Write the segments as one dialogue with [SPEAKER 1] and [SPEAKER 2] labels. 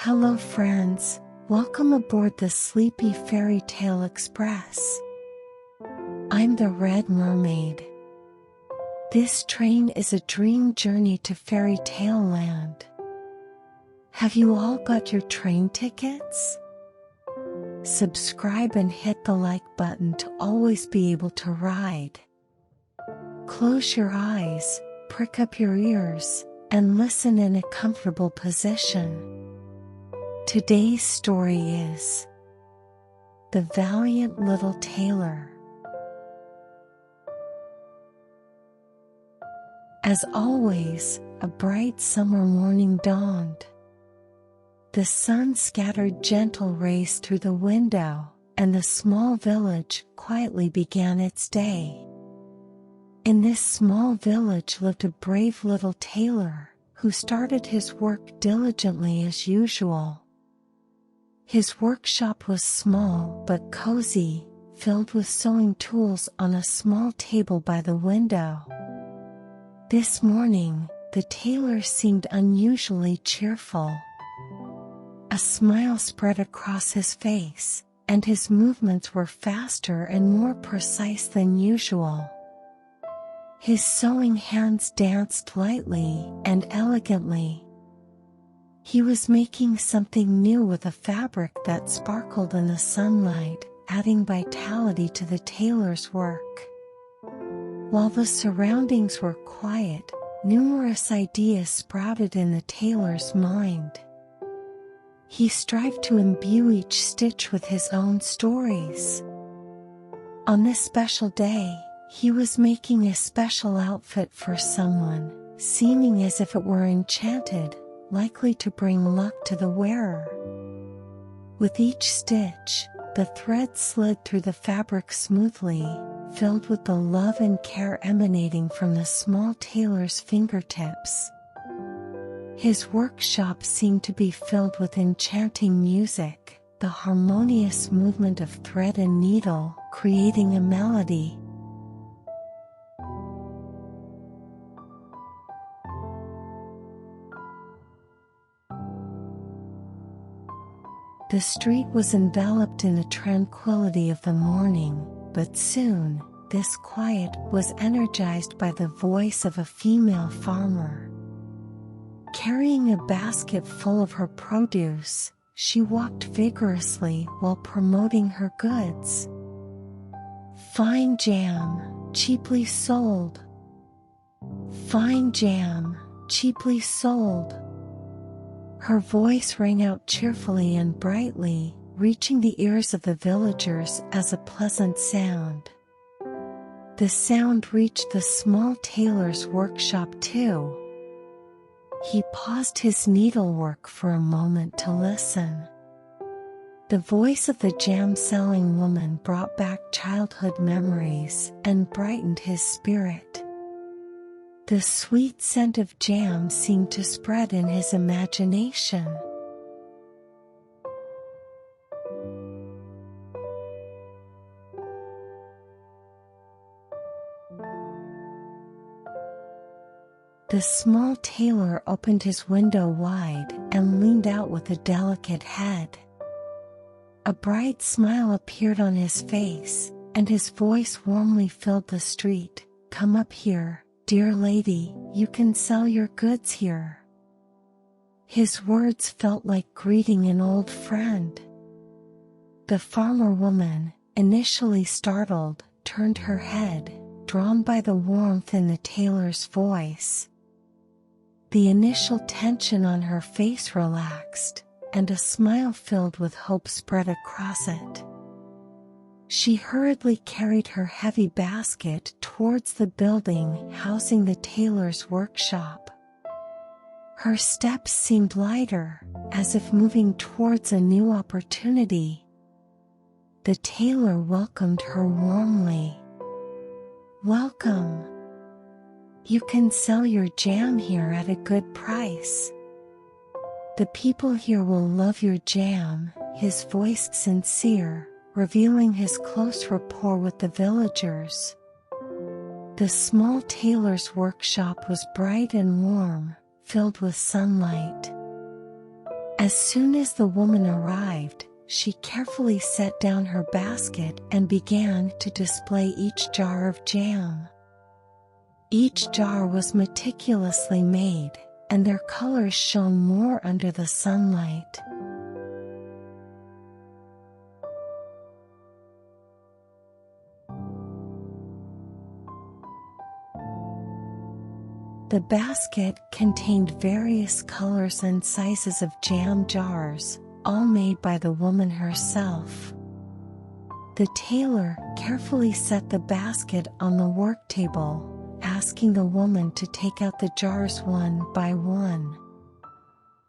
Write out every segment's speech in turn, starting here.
[SPEAKER 1] Hello friends, welcome aboard the Sleepy Fairy Tale Express. I'm the Red Mermaid. This train is a dream journey to fairy tale land. Have you all got your train tickets? Subscribe and hit the like button to always be able to ride. Close your eyes, prick up your ears, and listen in a comfortable position. Today's story is The Valiant Little Tailor. As always, a bright summer morning dawned. The sun scattered gentle rays through the window, and the small village quietly began its day. In this small village lived a brave little tailor, who started his work diligently as usual. His workshop was small but cozy, filled with sewing tools on a small table by the window. This morning, the tailor seemed unusually cheerful. A smile spread across his face, and his movements were faster and more precise than usual. His sewing hands danced lightly and elegantly. He was making something new with a fabric that sparkled in the sunlight, adding vitality to the tailor's work. While the surroundings were quiet, numerous ideas sprouted in the tailor's mind. He strived to imbue each stitch with his own stories. On this special day, he was making a special outfit for someone, seeming as if it were enchanted, likely to bring luck to the wearer. With each stitch, the thread slid through the fabric smoothly, filled with the love and care emanating from the small tailor's fingertips. His workshop seemed to be filled with enchanting music, the harmonious movement of thread and needle, creating a melody. The street was enveloped in the tranquility of the morning, but soon, this quiet was energized by the voice of a female farmer. Carrying a basket full of her produce, she walked vigorously while promoting her goods. Fine jam, cheaply sold. Fine jam, cheaply sold. Her voice rang out cheerfully and brightly, reaching the ears of the villagers as a pleasant sound. The sound reached the small tailor's workshop too. He paused his needlework for a moment to listen. The voice of the jam-selling woman brought back childhood memories and brightened his spirit. The sweet scent of jam seemed to spread in his imagination. The small tailor opened his window wide and leaned out with a delicate head. A bright smile appeared on his face, and his voice warmly filled the street. "Come up here, dear lady, you can sell your goods here." His words felt like greeting an old friend. The farmer woman, initially startled, turned her head, drawn by the warmth in the tailor's voice. The initial tension on her face relaxed, and a smile filled with hope spread across it. She hurriedly carried her heavy basket towards the building housing the tailor's workshop. Her steps seemed lighter, as if moving towards a new opportunity. The tailor welcomed her warmly. "Welcome. You can sell your jam here at a good price. The people here will love your jam," his voice sincere, revealing his close rapport with the villagers. The small tailor's workshop was bright and warm, filled with sunlight. As soon as the woman arrived, she carefully set down her basket and began to display each jar of jam. Each jar was meticulously made, and their colors shone more under the sunlight. The basket contained various colors and sizes of jam jars, all made by the woman herself. The tailor carefully set the basket on the work table, asking the woman to take out the jars one by one.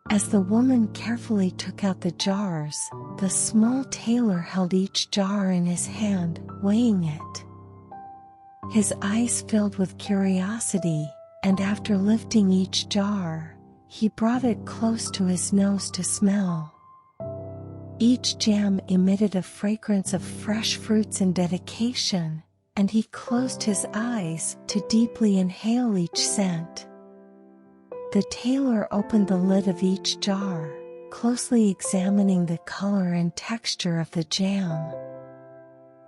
[SPEAKER 1] As the woman carefully took out the jars, the small tailor held each jar in his hand, weighing it. His eyes filled with curiosity, and after lifting each jar, he brought it close to his nose to smell. Each jam emitted a fragrance of fresh fruits and dedication, and he closed his eyes to deeply inhale each scent. The tailor opened the lid of each jar, closely examining the color and texture of the jam.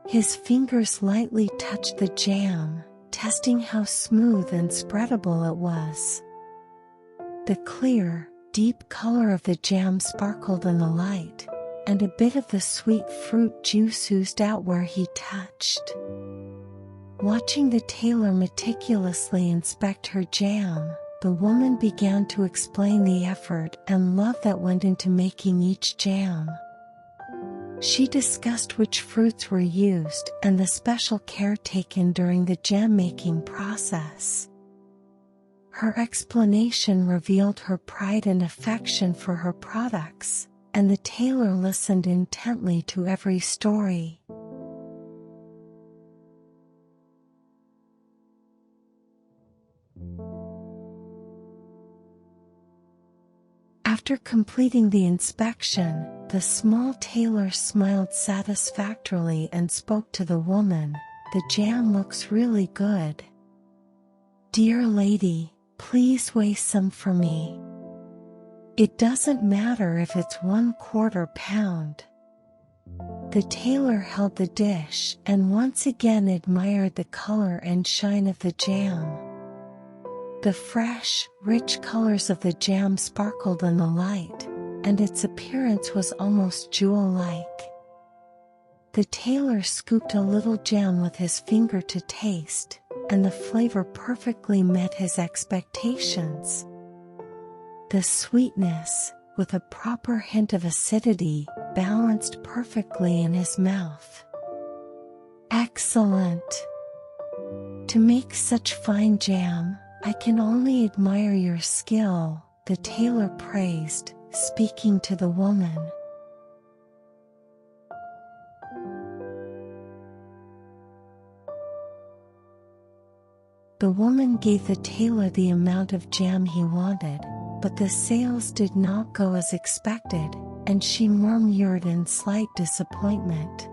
[SPEAKER 1] His fingers lightly touched the jam, testing how smooth and spreadable it was. The clear, deep color of the jam sparkled in the light, and a bit of the sweet fruit juice oozed out where he touched. Watching the tailor meticulously inspect her jam, the woman began to explain the effort and love that went into making each jam. She discussed which fruits were used and the special care taken during the jam-making process. Her explanation revealed her pride and affection for her products, and the tailor listened intently to every story. After completing the inspection, the small tailor smiled satisfactorily and spoke to the woman. "The jam looks really good. Dear lady, please weigh some for me. It doesn't matter if it's 1/4 pound." The tailor held the dish and once again admired the color and shine of the jam. The fresh, rich colors of the jam sparkled in the light, and its appearance was almost jewel-like. The tailor scooped a little jam with his finger to taste, and the flavor perfectly met his expectations. The sweetness, with a proper hint of acidity, balanced perfectly in his mouth. "Excellent! To make such fine jam, I can only admire your skill," the tailor praised, speaking to the woman. The woman gave the tailor the amount of jam he wanted, but the sales did not go as expected, and she murmured in slight disappointment.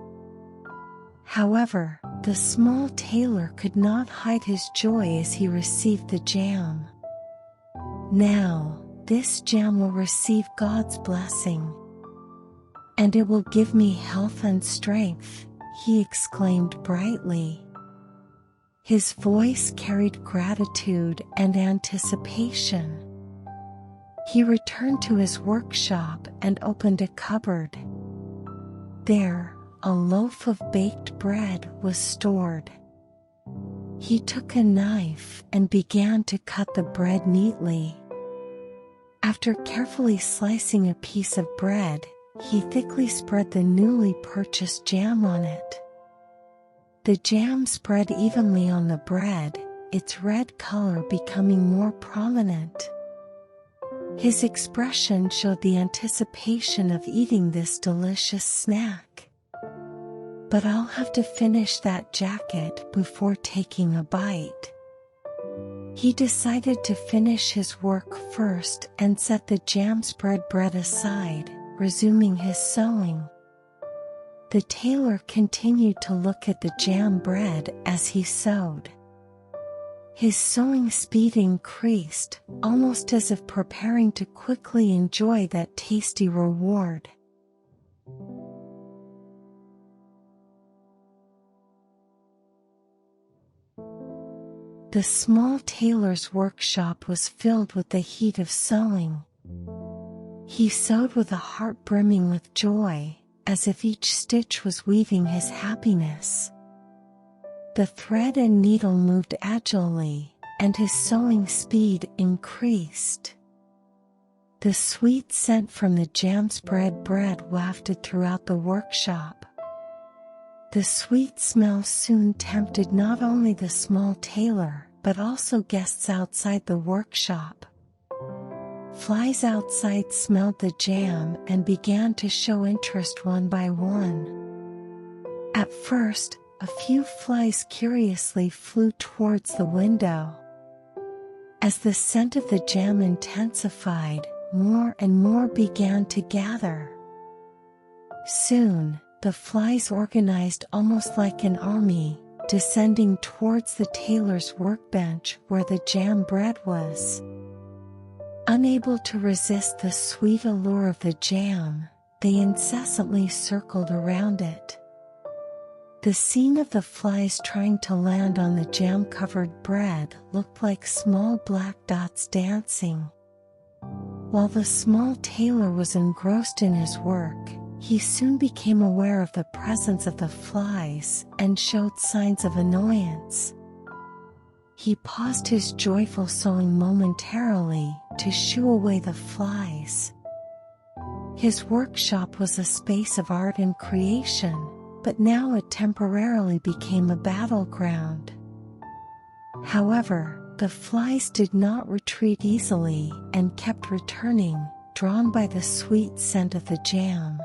[SPEAKER 1] However, the small tailor could not hide his joy as he received the jam. "Now, this jam will receive God's blessing, and it will give me health and strength," he exclaimed brightly. His voice carried gratitude and anticipation. He returned to his workshop and opened a cupboard. There, a loaf of baked bread was stored. He took a knife and began to cut the bread neatly. After carefully slicing a piece of bread, he thickly spread the newly purchased jam on it. The jam spread evenly on the bread, its red color becoming more prominent. His expression showed the anticipation of eating this delicious snack. "But I'll have to finish that jacket before taking a bite." He decided to finish his work first and set the jam spread bread aside, resuming his sewing. The tailor continued to look at the jam bread as he sewed. His sewing speed increased, almost as if preparing to quickly enjoy that tasty reward. The small tailor's workshop was filled with the heat of sewing. He sewed with a heart brimming with joy, as if each stitch was weaving his happiness. The thread and needle moved agilely, and his sewing speed increased. The sweet scent from the jam-spread bread wafted throughout the workshop. The sweet smell soon tempted not only the small tailor, but also guests outside the workshop. Flies outside smelled the jam and began to show interest one by one. At first, a few flies curiously flew towards the window. As the scent of the jam intensified, more and more began to gather. Soon, the flies organized almost like an army, descending towards the tailor's workbench where the jam bread was. Unable to resist the sweet allure of the jam, they incessantly circled around it. The scene of the flies trying to land on the jam-covered bread looked like small black dots dancing. While the small tailor was engrossed in his work, he soon became aware of the presence of the flies and showed signs of annoyance. He paused his joyful sewing momentarily to shoo away the flies. His workshop was a space of art and creation, but now it temporarily became a battleground. However, the flies did not retreat easily and kept returning, drawn by the sweet scent of the jam.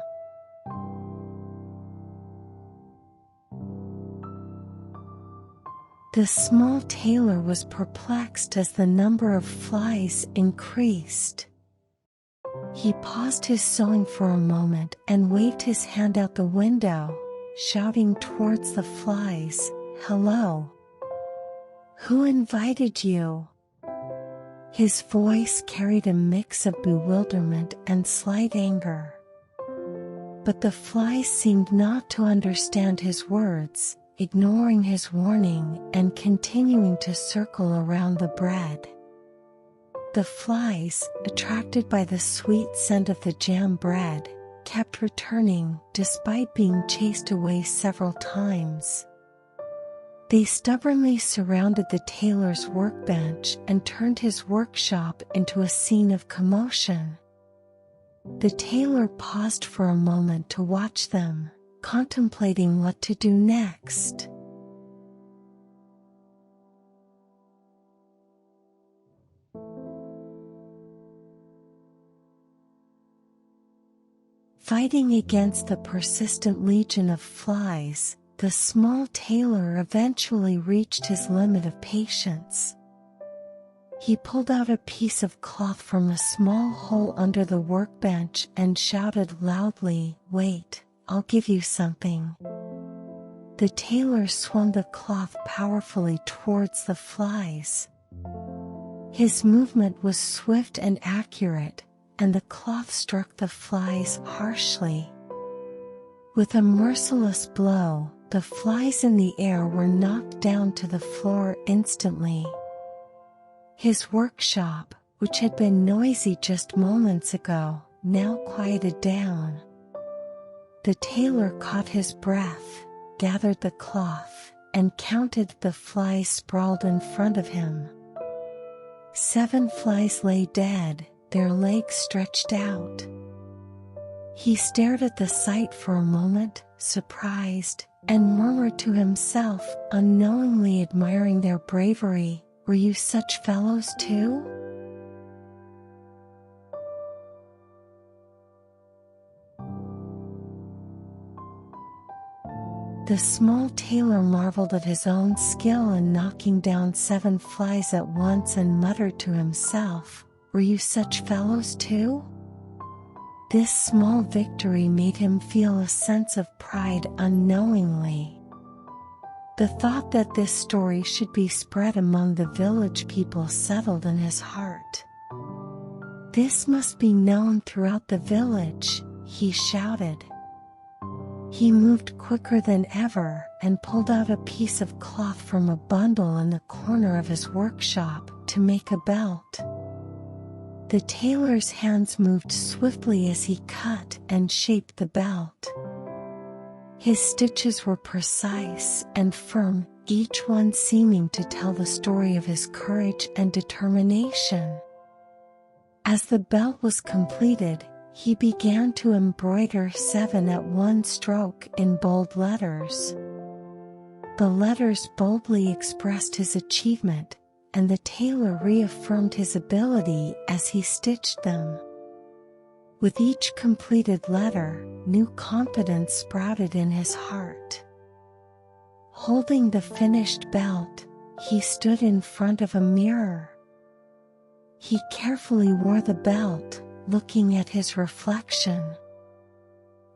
[SPEAKER 1] The small tailor was perplexed as the number of flies increased. He paused his sewing for a moment and waved his hand out the window, shouting towards the flies, "Hello! Who invited you?" His voice carried a mix of bewilderment and slight anger. But the flies seemed not to understand his words, ignoring his warning and continuing to circle around the bread. The flies, attracted by the sweet scent of the jam bread, kept returning despite being chased away several times. They stubbornly surrounded the tailor's workbench and turned his workshop into a scene of commotion. The tailor paused for a moment to watch them, contemplating what to do next. Fighting against the persistent legion of flies, the small tailor eventually reached his limit of patience. He pulled out a piece of cloth from a small hole under the workbench and shouted loudly, "Wait, I'll give you something." The tailor swung the cloth powerfully towards the flies. His movement was swift and accurate, and the cloth struck the flies harshly. With a merciless blow, the flies in the air were knocked down to the floor instantly. His workshop, which had been noisy just moments ago, now quieted down. The tailor caught his breath, gathered the cloth, and counted the flies sprawled in front of him. 7 flies lay dead, their legs stretched out. He stared at the sight for a moment, surprised, and murmured to himself, unknowingly admiring their bravery, "Were you such fellows too?" The small tailor marveled at his own skill in knocking down 7 flies at once and muttered to himself, "Were you such fellows too?" This small victory made him feel a sense of pride unknowingly. The thought that this story should be spread among the village people settled in his heart. "This must be known throughout the village," he shouted. He moved quicker than ever and pulled out a piece of cloth from a bundle in the corner of his workshop to make a belt. The tailor's hands moved swiftly as he cut and shaped the belt. His stitches were precise and firm, each one seeming to tell the story of his courage and determination. As the belt was completed, he began to embroider 7 at one stroke in bold letters. The letters boldly expressed his achievement, and the tailor reaffirmed his ability as he stitched them. With each completed letter, new confidence sprouted in his heart. Holding the finished belt, he stood in front of a mirror. He carefully wore the belt, looking at his reflection.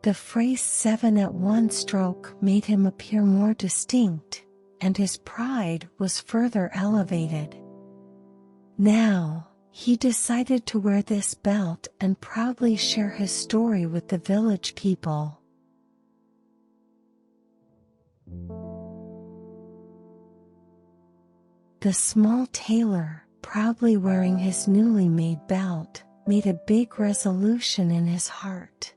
[SPEAKER 1] The phrase 7 at one stroke made him appear more distinct, and his pride was further elevated. Now, he decided to wear this belt and proudly share his story with the village people. The small tailor, proudly wearing his newly made belt, made a big resolution in his heart.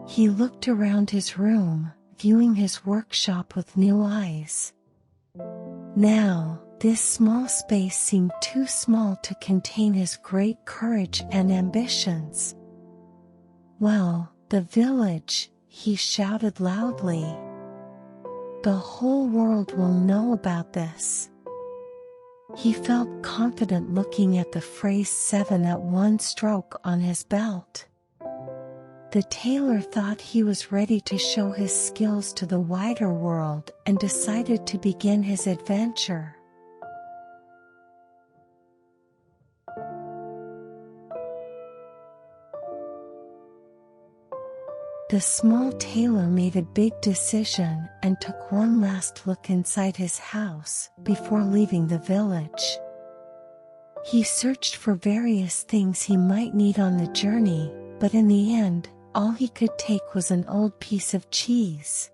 [SPEAKER 1] He looked around his room, viewing his workshop with new eyes. Now, this small space seemed too small to contain his great courage and ambitions. "Well, the village," he shouted loudly. "The whole world will know about this." He felt confident looking at the phrase 7 at one stroke on his belt. The tailor thought he was ready to show his skills to the wider world and decided to begin his adventure. The small tailor made a big decision and took one last look inside his house before leaving the village. He searched for various things he might need on the journey, but in the end, all he could take was an old piece of cheese.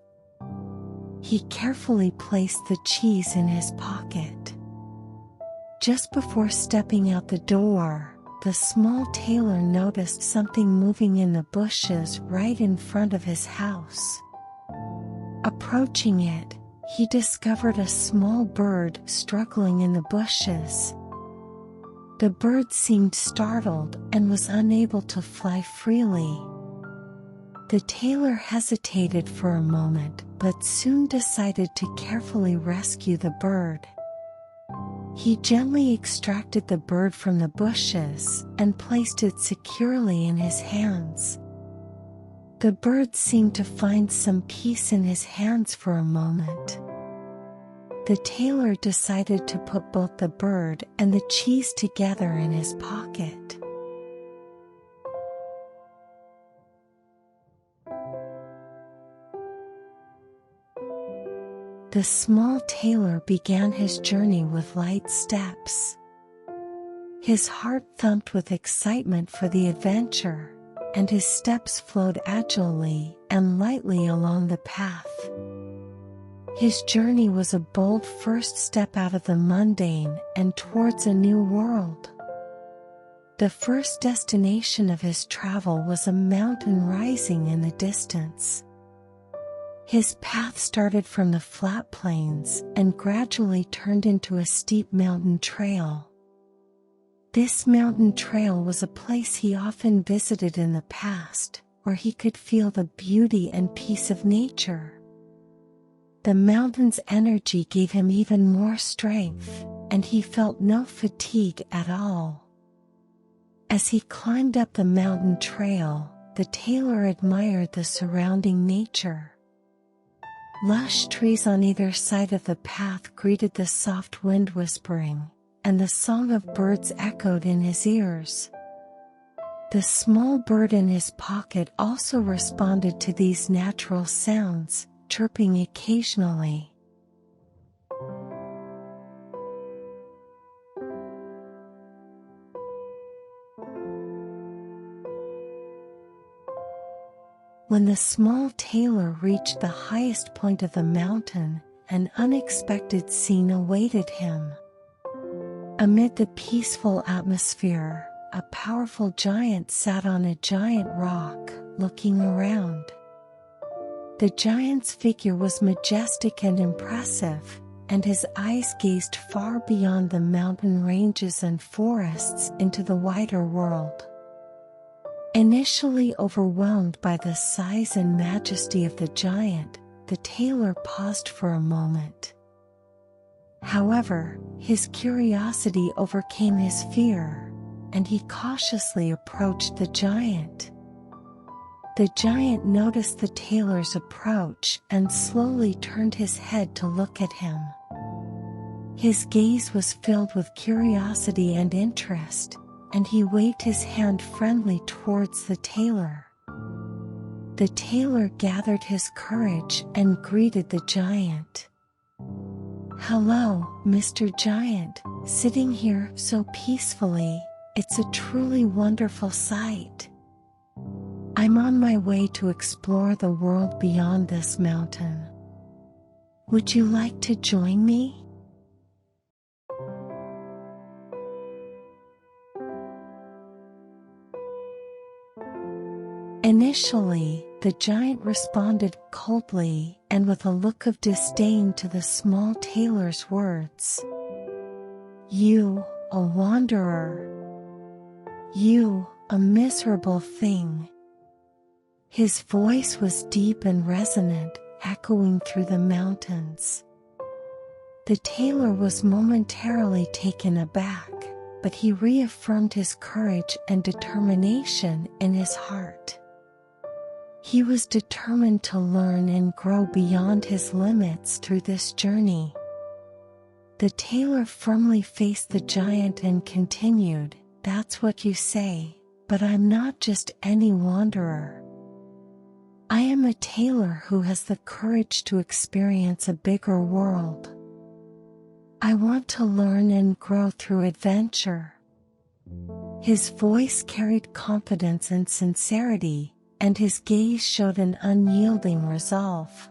[SPEAKER 1] He carefully placed the cheese in his pocket. Just before stepping out the door, the small tailor noticed something moving in the bushes right in front of his house. Approaching it, he discovered a small bird struggling in the bushes. The bird seemed startled and was unable to fly freely. The tailor hesitated for a moment but soon decided to carefully rescue the bird. He gently extracted the bird from the bushes and placed it securely in his hands. The bird seemed to find some peace in his hands for a moment. The tailor decided to put both the bird and the cheese together in his pocket. The small tailor began his journey with light steps. His heart thumped with excitement for the adventure, and his steps flowed agilely and lightly along the path. His journey was a bold first step out of the mundane and towards a new world. The first destination of his travel was a mountain rising in the distance. His path started from the flat plains and gradually turned into a steep mountain trail. This mountain trail was a place he often visited in the past, where he could feel the beauty and peace of nature. The mountain's energy gave him even more strength, and he felt no fatigue at all. As he climbed up the mountain trail, the tailor admired the surrounding nature. Lush trees on either side of the path greeted the soft wind whispering, and the song of birds echoed in his ears. The small bird in his pocket also responded to these natural sounds, chirping occasionally. When the small tailor reached the highest point of the mountain, an unexpected scene awaited him. Amid the peaceful atmosphere, a powerful giant sat on a giant rock, looking around. The giant's figure was majestic and impressive, and his eyes gazed far beyond the mountain ranges and forests into the wider world. Initially overwhelmed by the size and majesty of the giant, the tailor paused for a moment. However, his curiosity overcame his fear, and he cautiously approached the giant. The giant noticed the tailor's approach and slowly turned his head to look at him. His gaze was filled with curiosity and interest, and he waved his hand friendly towards the tailor. The tailor gathered his courage and greeted the giant. "Hello, Mr. Giant, sitting here so peacefully, it's a truly wonderful sight. I'm on my way to explore the world beyond this mountain. Would you like to join me?" Initially, the giant responded coldly and with a look of disdain to the small tailor's words. "You, a wanderer. You, a miserable thing." His voice was deep and resonant, echoing through the mountains. The tailor was momentarily taken aback, but he reaffirmed his courage and determination in his heart. He was determined to learn and grow beyond his limits through this journey. The tailor firmly faced the giant and continued, "That's what you say, but I'm not just any wanderer. I am a tailor who has the courage to experience a bigger world. I want to learn and grow through adventure." His voice carried confidence and sincerity, and his gaze showed an unyielding resolve.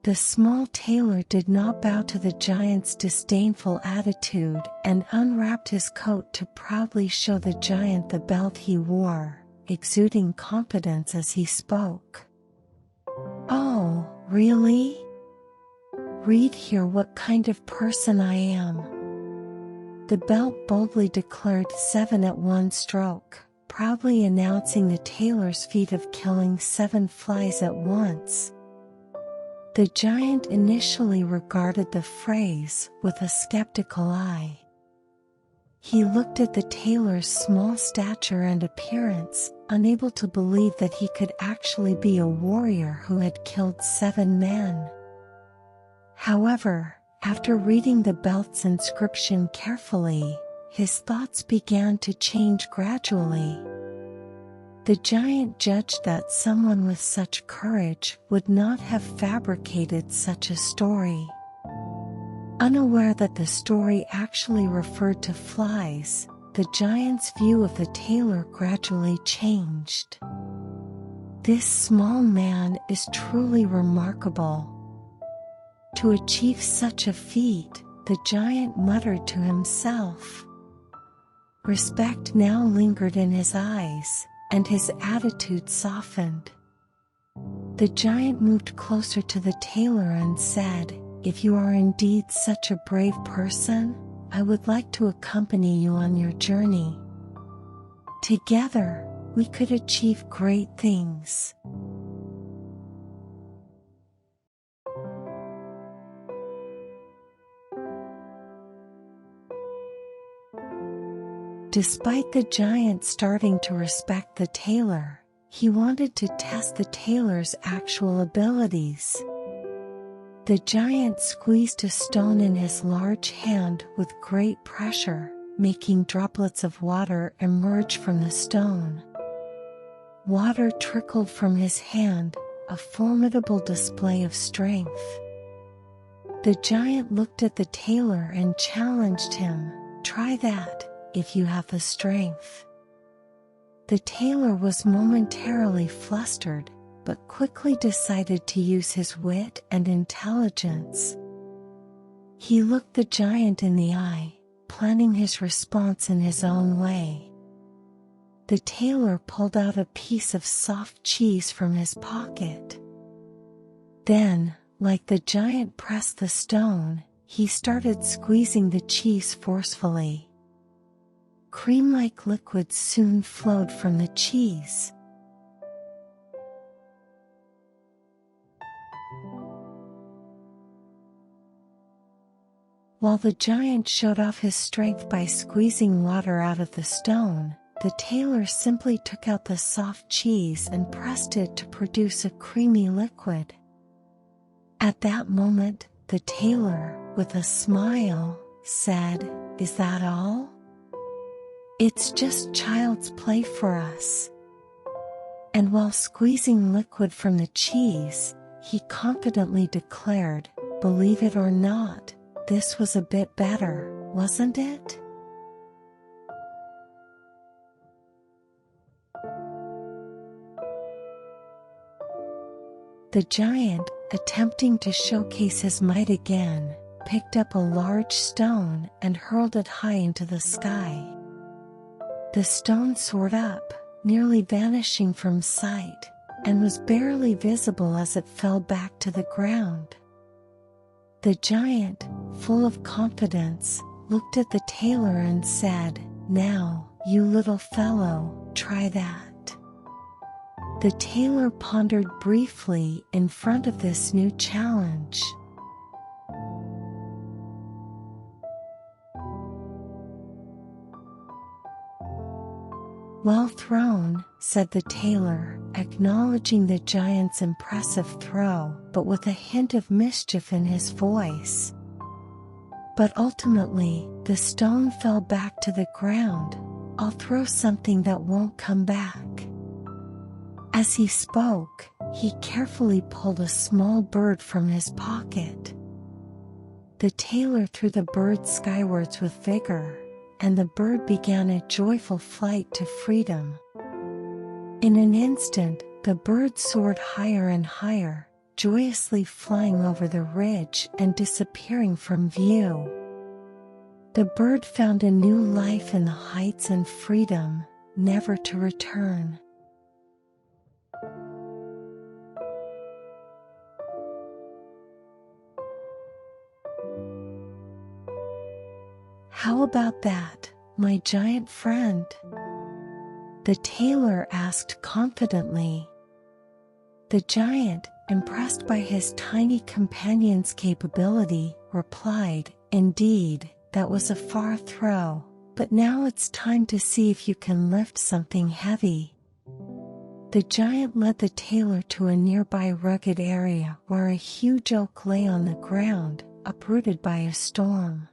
[SPEAKER 1] The small tailor did not bow to the giant's disdainful attitude and unwrapped his coat to proudly show the giant the belt he wore, exuding confidence as he spoke. "Oh, really? Read here what kind of person I am." The belt boldly declared 7 at one stroke, proudly announcing the tailor's feat of killing 7 flies at once. The giant initially regarded the phrase with a skeptical eye. He looked at the tailor's small stature and appearance, unable to believe that he could actually be a warrior who had killed 7 men. However, after reading the belt's inscription carefully, his thoughts began to change gradually. The giant judged that someone with such courage would not have fabricated such a story. Unaware that the story actually referred to flies, the giant's view of the tailor gradually changed. "This small man is truly remarkable. To achieve such a feat," the giant muttered to himself. Respect now lingered in his eyes, and his attitude softened. The giant moved closer to the tailor and said, "If you are indeed such a brave person, I would like to accompany you on your journey. Together, we could achieve great things." Despite the giant starting to respect the tailor, he wanted to test the tailor's actual abilities. The giant squeezed a stone in his large hand with great pressure, making droplets of water emerge from the stone. Water trickled from his hand, a formidable display of strength. The giant looked at the tailor and challenged him, "Try that, if you have the strength." The tailor was momentarily flustered, but quickly decided to use his wit and intelligence. He looked the giant in the eye, planning his response in his own way. The tailor pulled out a piece of soft cheese from his pocket. Then, like the giant pressed the stone, he started squeezing the cheese forcefully. Cream-like liquid soon flowed from the cheese. While the giant showed off his strength by squeezing water out of the stone, the tailor simply took out the soft cheese and pressed it to produce a creamy liquid. At that moment, the tailor, with a smile, said, "Is that all? It's just child's play for us." And while squeezing liquid from the cheese, he confidently declared, "Believe it or not, this was a bit better, wasn't it?" The giant, attempting to showcase his might again, picked up a large stone and hurled it high into the sky. The stone soared up, nearly vanishing from sight, and was barely visible as it fell back to the ground. The giant, full of confidence, looked at the tailor and said, "Now, you little fellow, try that." The tailor pondered briefly in front of this new challenge. "Well thrown," said the tailor, acknowledging the giant's impressive throw, but with a hint of mischief in his voice. But ultimately, the stone fell back to the ground. "I'll throw something that won't come back." As he spoke, he carefully pulled a small bird from his pocket. The tailor threw the bird skywards with vigor, and the bird began a joyful flight to freedom. In an instant, the bird soared higher and higher, joyously flying over the ridge and disappearing from view. The bird found a new life in the heights and freedom, never to return. "How about that, my giant friend?" the tailor asked confidently. The giant, impressed by his tiny companion's capability, replied, "Indeed, that was a far throw, but now it's time to see if you can lift something heavy." The giant led the tailor to a nearby rugged area where a huge oak lay on the ground, uprooted by a storm.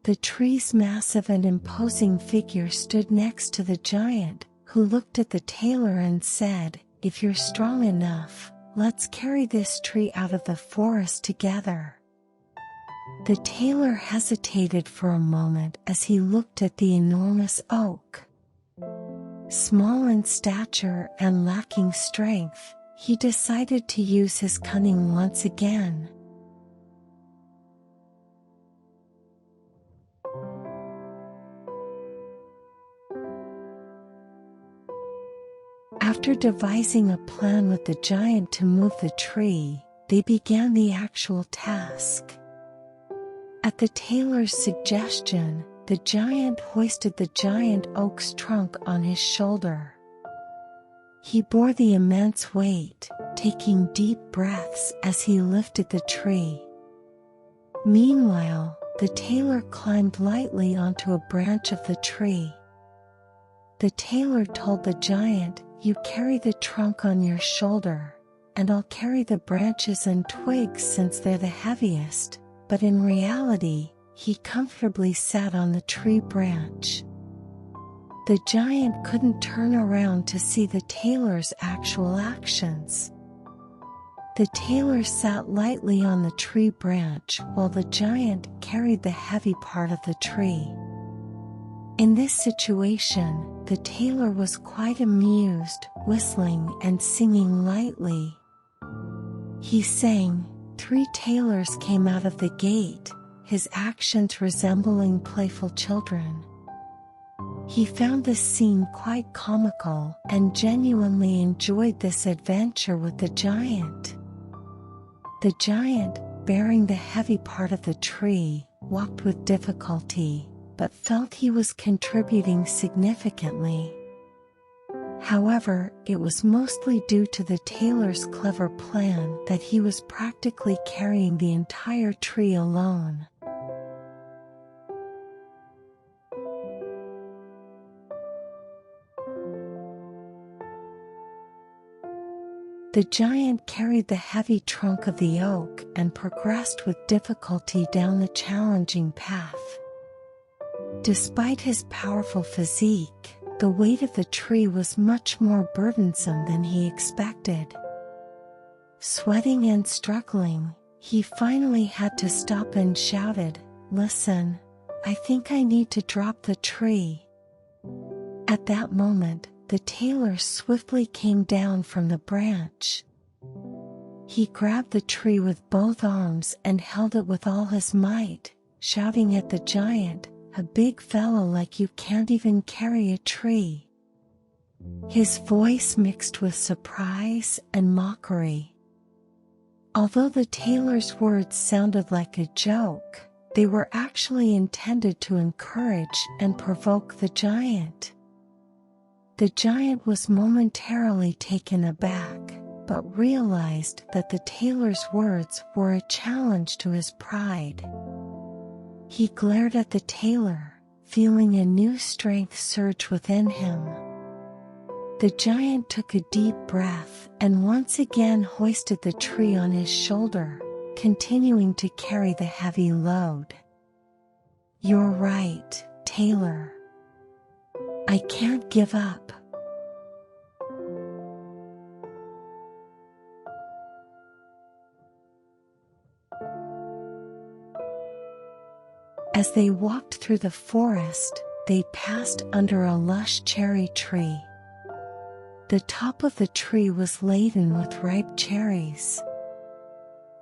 [SPEAKER 1] The tree's massive and imposing figure stood next to the giant, who looked at the tailor and said, "If you're strong enough, let's carry this tree out of the forest together." The tailor hesitated for a moment as he looked at the enormous oak. Small in stature and lacking strength, he decided to use his cunning once again. After devising a plan with the giant to move the tree, they began the actual task. At the tailor's suggestion, the giant hoisted the giant oak's trunk on his shoulder. He bore the immense weight, taking deep breaths as he lifted the tree. Meanwhile, the tailor climbed lightly onto a branch of the tree. The tailor told the giant, "You carry the trunk on your shoulder, and I'll carry the branches and twigs since they're the heaviest," but in reality, he comfortably sat on the tree branch. The giant couldn't turn around to see the tailor's actual actions. The tailor sat lightly on the tree branch while the giant carried the heavy part of the tree. In this situation, the tailor was quite amused, whistling and singing lightly. He sang, "Three tailors came out of the gate," his actions resembling playful children. He found this scene quite comical and genuinely enjoyed this adventure with the giant. The giant, bearing the heavy part of the tree, walked with difficulty, but felt he was contributing significantly. However, it was mostly due to the tailor's clever plan that he was practically carrying the entire tree alone. The giant carried the heavy trunk of the oak and progressed with difficulty down the challenging path. Despite his powerful physique, the weight of the tree was much more burdensome than he expected. Sweating and struggling, he finally had to stop and shouted, "Listen, I think I need to drop the tree." At that moment, the tailor swiftly came down from the branch. He grabbed the tree with both arms and held it with all his might, shouting at the giant, "A big fellow like you can't even carry a tree." His voice mixed with surprise and mockery. Although the tailor's words sounded like a joke, they were actually intended to encourage and provoke the giant. The giant was momentarily taken aback, but realized that the tailor's words were a challenge to his pride. He glared at the tailor, feeling a new strength surge within him. The giant took a deep breath and once again hoisted the tree on his shoulder, continuing to carry the heavy load. "You're right, tailor. I can't give up." As they walked through the forest, they passed under a lush cherry tree. The top of the tree was laden with ripe cherries.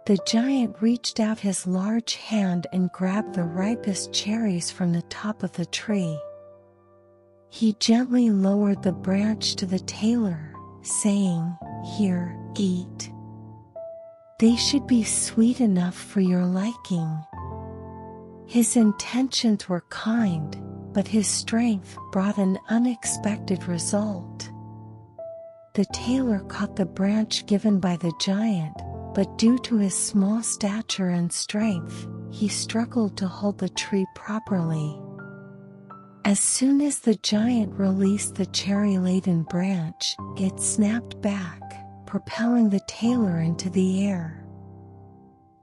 [SPEAKER 1] The giant reached out his large hand and grabbed the ripest cherries from the top of the tree. He gently lowered the branch to the tailor, saying, "Here, eat. They should be sweet enough for your liking." His intentions were kind, but his strength brought an unexpected result. The tailor caught the branch given by the giant, but due to his small stature and strength, he struggled to hold the tree properly. As soon as the giant released the cherry-laden branch, it snapped back, propelling the tailor into the air.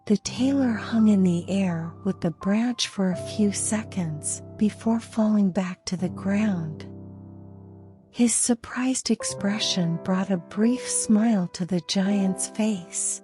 [SPEAKER 1] The tailor hung in the air with the branch for a few seconds before falling back to the ground. His surprised expression brought a brief smile to the giant's face.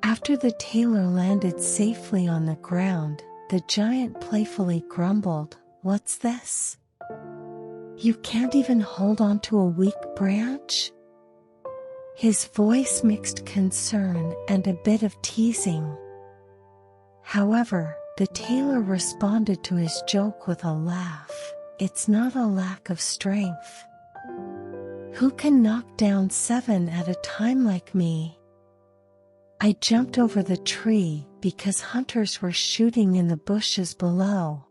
[SPEAKER 1] After the tailor landed safely on the ground, the giant playfully grumbled, "What's this? You can't even hold onto a weak branch?" His voice mixed concern and a bit of teasing. However, the tailor responded to his joke with a laugh. "It's not a lack of strength. Who can knock down 7 at a time like me? I jumped over the tree because hunters were shooting in the bushes below.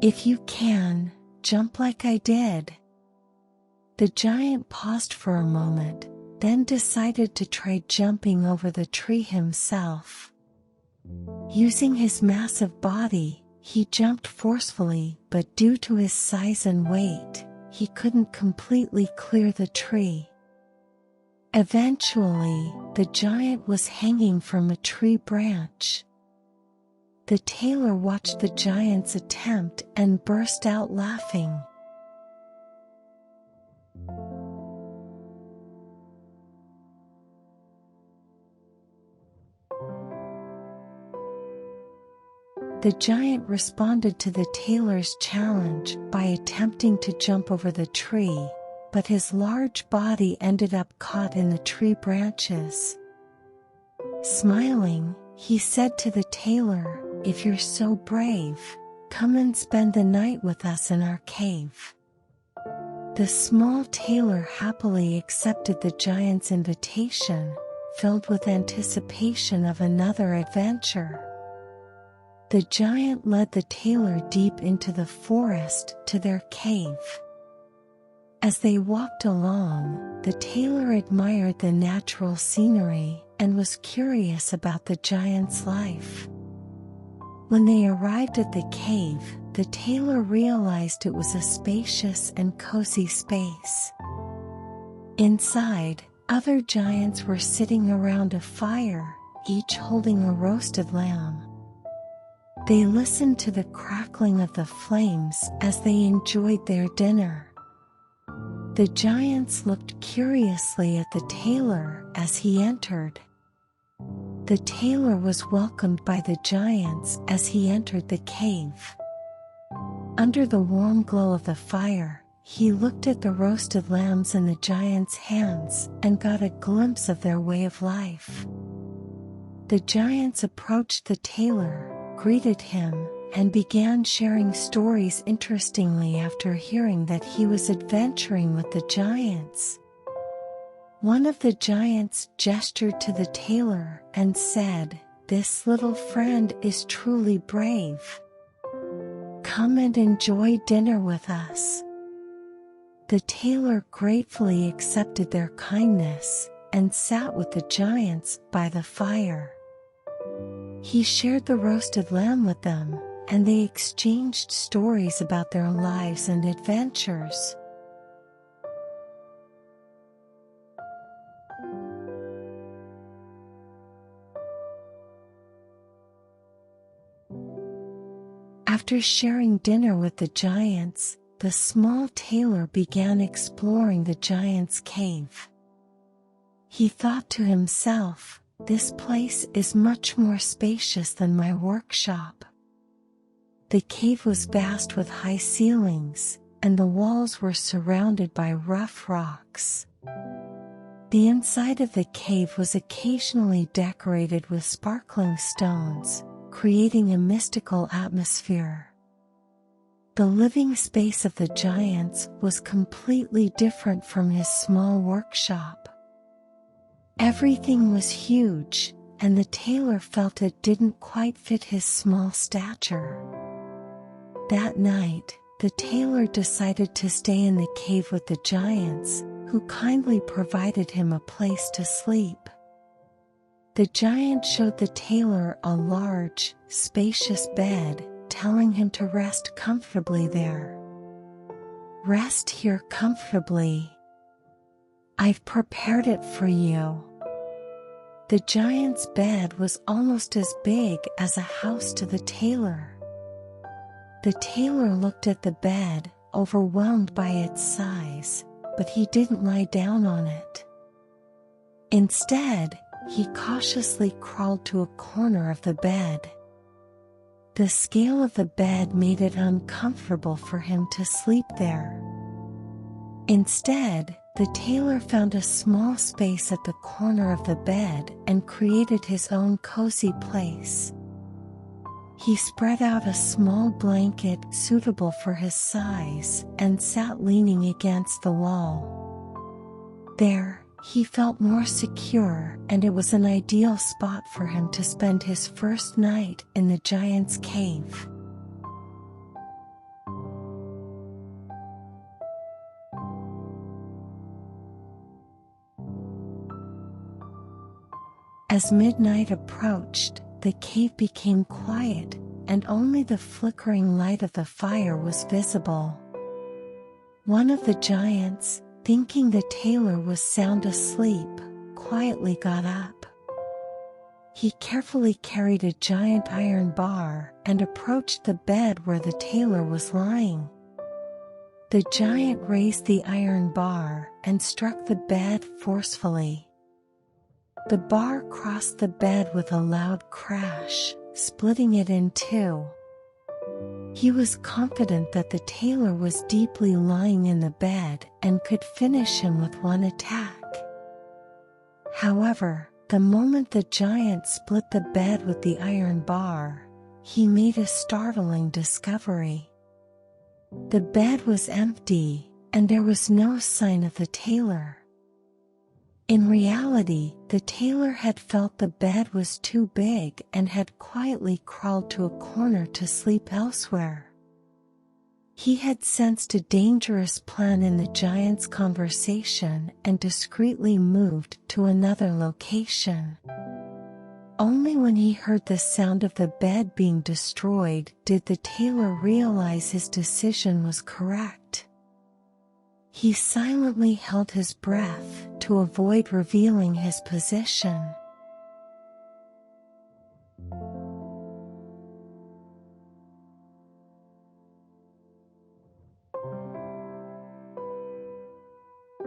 [SPEAKER 1] If you can, jump like I did." The giant paused for a moment, then decided to try jumping over the tree himself. Using his massive body, he jumped forcefully, but due to his size and weight, he couldn't completely clear the tree. Eventually, the giant was hanging from a tree branch. The tailor watched the giant's attempt and burst out laughing. The giant responded to the tailor's challenge by attempting to jump over the tree, but his large body ended up caught in the tree branches. Smiling, he said to the tailor, "If you're so brave, come and spend the night with us in our cave." The small tailor happily accepted the giant's invitation, filled with anticipation of another adventure. The giant led the tailor deep into the forest to their cave. As they walked along, the tailor admired the natural scenery and was curious about the giant's life. When they arrived at the cave, the tailor realized it was a spacious and cozy space. Inside, other giants were sitting around a fire, each holding a roasted lamb. They listened to the crackling of the flames as they enjoyed their dinner. The giants looked curiously at the tailor as he entered. The tailor was welcomed by the giants as he entered the cave. Under the warm glow of the fire, he looked at the roasted lambs in the giants' hands and got a glimpse of their way of life. The giants approached the tailor, greeted him, and began sharing stories interestingly after hearing that he was adventuring with the giants. One of the giants gestured to the tailor and said, "This little friend is truly brave. Come and enjoy dinner with us." The tailor gratefully accepted their kindness and sat with the giants by the fire. He shared the roasted lamb with them, and they exchanged stories about their lives and adventures. After sharing dinner with the giants, the small tailor began exploring the giant's cave. He thought to himself, "This place is much more spacious than my workshop." The cave was vast with high ceilings, and the walls were surrounded by rough rocks. The inside of the cave was occasionally decorated with sparkling stones, creating a mystical atmosphere. The living space of the giants was completely different from his small workshop. Everything was huge, and the tailor felt it didn't quite fit his small stature. That night, the tailor decided to stay in the cave with the giants, who kindly provided him a place to sleep. The giant showed the tailor a large, spacious bed, telling him to rest comfortably there. "Rest here comfortably. I've prepared it for you." The giant's bed was almost as big as a house to the tailor. The tailor looked at the bed, overwhelmed by its size, but he didn't lie down on it. Instead, he cautiously crawled to a corner of the bed. The scale of the bed made it uncomfortable for him to sleep there. Instead, the tailor found a small space at the corner of the bed and created his own cozy place. He spread out a small blanket suitable for his size and sat leaning against the wall. There, he felt more secure, and it was an ideal spot for him to spend his first night in the giant's cave. As midnight approached, the cave became quiet, and only the flickering light of the fire was visible. One of the giants, thinking the tailor was sound asleep, quietly got up. He carefully carried a giant iron bar and approached the bed where the tailor was lying. The giant raised the iron bar and struck the bed forcefully. The bar crossed the bed with a loud crash, splitting it in two. He was confident that the tailor was deeply lying in the bed and could finish him with one attack. However, the moment the giant split the bed with the iron bar, he made a startling discovery. The bed was empty, and there was no sign of the tailor. In reality, the tailor had felt the bed was too big and had quietly crawled to a corner to sleep elsewhere. He had sensed a dangerous plan in the giant's conversation and discreetly moved to another location. Only when he heard the sound of the bed being destroyed did the tailor realize his decision was correct. He silently held his breath to avoid revealing his position.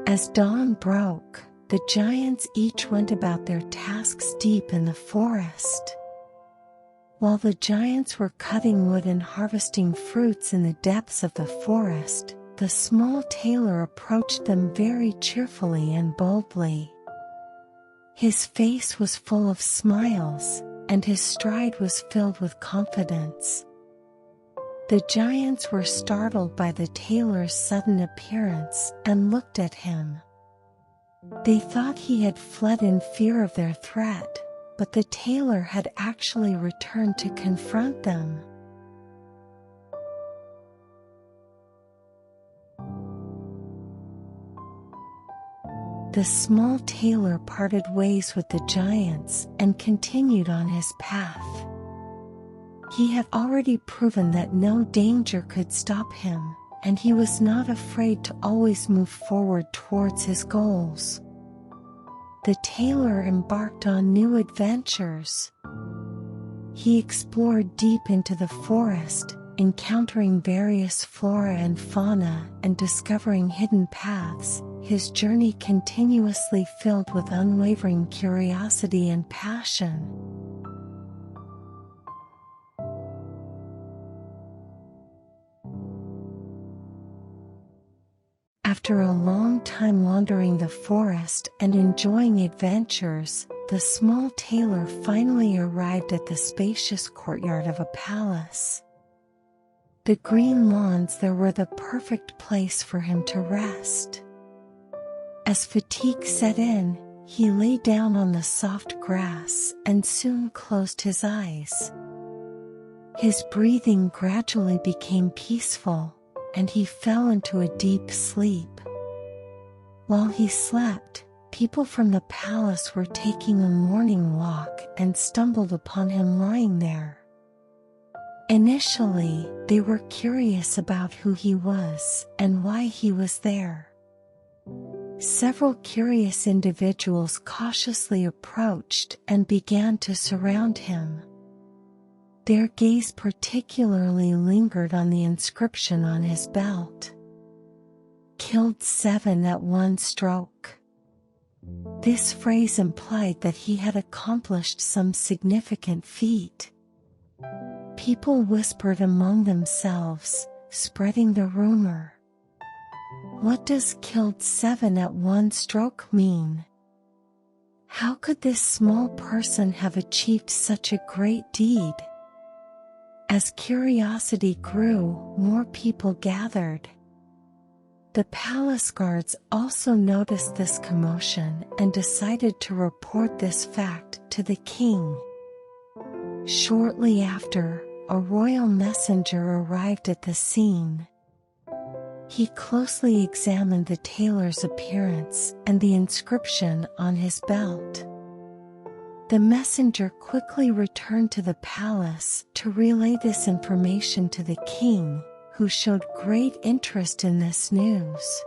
[SPEAKER 1] As dawn broke, the giants each went about their tasks deep in the forest. While the giants were cutting wood and harvesting fruits in the depths of the forest, the small tailor approached them very cheerfully and boldly. His face was full of smiles, and his stride was filled with confidence. The giants were startled by the tailor's sudden appearance and looked at him. They thought he had fled in fear of their threat, but the tailor had actually returned to confront them. The small tailor parted ways with the giants and continued on his path. He had already proven that no danger could stop him, and he was not afraid to always move forward towards his goals. The tailor embarked on new adventures. He explored deep into the forest, encountering various flora and fauna and discovering hidden paths, his journey continuously filled with unwavering curiosity and passion. After a long time wandering the forest and enjoying adventures, the small tailor finally arrived at the spacious courtyard of a palace. The green lawns there were the perfect place for him to rest. As fatigue set in, he lay down on the soft grass and soon closed his eyes. His breathing gradually became peaceful, and he fell into a deep sleep. While he slept, people from the palace were taking a morning walk and stumbled upon him lying there. Initially, they were curious about who he was and why he was there. Several curious individuals cautiously approached and began to surround him. Their gaze particularly lingered on the inscription on his belt. "Killed 7 at one stroke." This phrase implied that he had accomplished some significant feat. People whispered among themselves, spreading the rumor. What does "killed 7 at one stroke" mean? How could this small person have achieved such a great deed? As curiosity grew, more people gathered. The palace guards also noticed this commotion and decided to report this fact to the king. Shortly after, a royal messenger arrived at the scene. He closely examined the tailor's appearance and the inscription on his belt. The messenger quickly returned to the palace to relay this information to the king, who showed great interest in this news.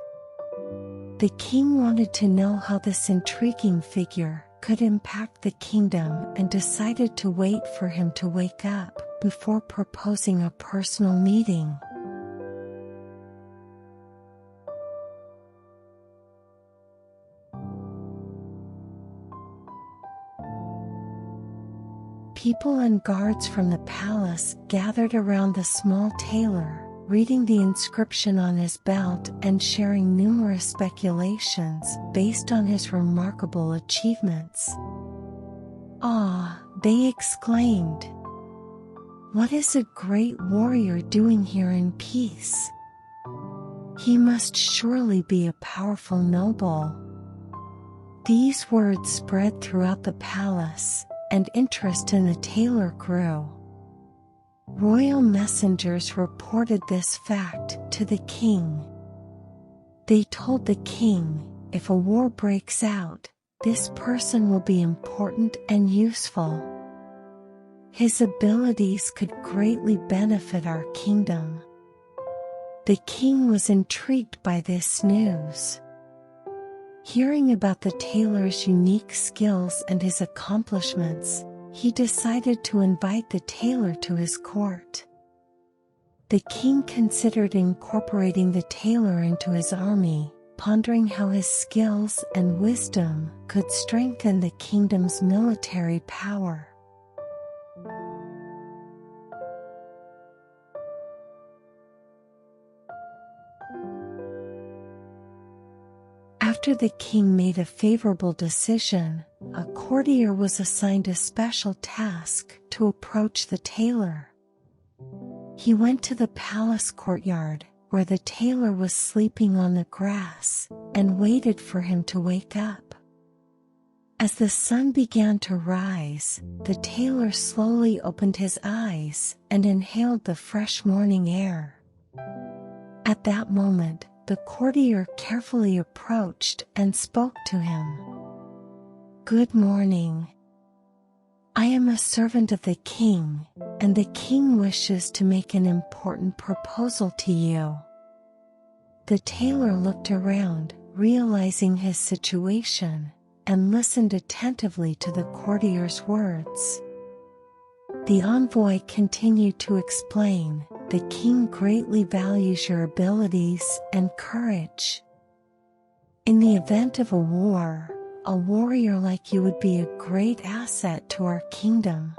[SPEAKER 1] The king wanted to know how this intriguing figure could impact the kingdom and decided to wait for him to wake up before proposing a personal meeting. People and guards from the palace gathered around the small tailor, reading the inscription on his belt and sharing numerous speculations based on his remarkable achievements. "Ah!" they exclaimed. "What is a great warrior doing here in peace? He must surely be a powerful noble." These words spread throughout the palace, and interest in the tailor grew. Royal messengers reported this fact to the king. They told the king, if a war breaks out, this person will be important and useful. His abilities could greatly benefit our kingdom. The king was intrigued by this news. Hearing about the tailor's unique skills and his accomplishments, he decided to invite the tailor to his court. The king considered incorporating the tailor into his army, pondering how his skills and wisdom could strengthen the kingdom's military power. After the king made a favorable decision, a courtier was assigned a special task to approach the tailor. He went to the palace courtyard, where the tailor was sleeping on the grass, and waited for him to wake up. As the sun began to rise, the tailor slowly opened his eyes and inhaled the fresh morning air. At that moment, the courtier carefully approached and spoke to him. "Good morning. I am a servant of the king, and the king wishes to make an important proposal to you." The tailor looked around, realizing his situation, and listened attentively to the courtier's words. The envoy continued to explain, "The king greatly values your abilities and courage. In the event of a war, a warrior like you would be a great asset to our kingdom.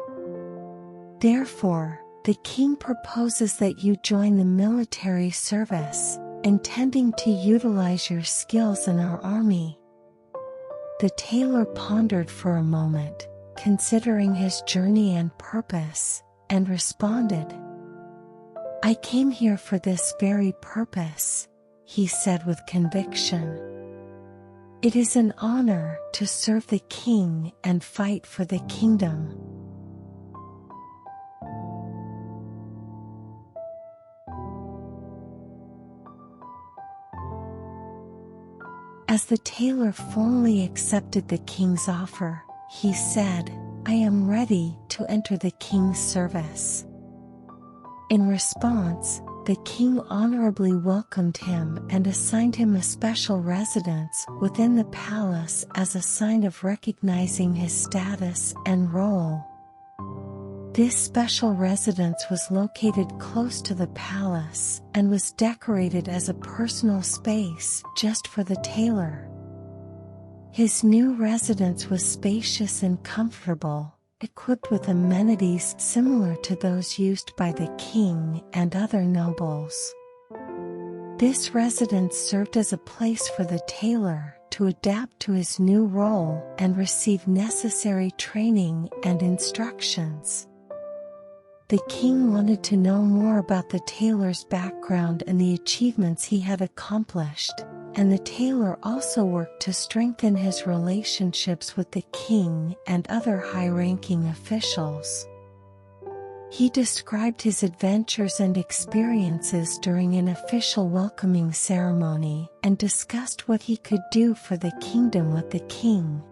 [SPEAKER 1] Therefore, the king proposes that you join the military service, intending to utilize your skills in our army." The tailor pondered for a moment, considering his journey and purpose, and responded, "I came here for this very purpose," he said with conviction. "It is an honor to serve the king and fight for the kingdom." As the tailor formally accepted the king's offer, he said, "I am ready to enter the king's service." In response, the king honorably welcomed him and assigned him a special residence within the palace as a sign of recognizing his status and role. This special residence was located close to the palace and was decorated as a personal space just for the tailor. His new residence was spacious and comfortable, equipped with amenities similar to those used by the king and other nobles. This residence served as a place for the tailor to adapt to his new role and receive necessary training and instructions. The king wanted to know more about the tailor's background and the achievements he had accomplished, and the tailor also worked to strengthen his relationships with the king and other high-ranking officials. He described his adventures and experiences during an official welcoming ceremony and discussed what he could do for the kingdom with the king.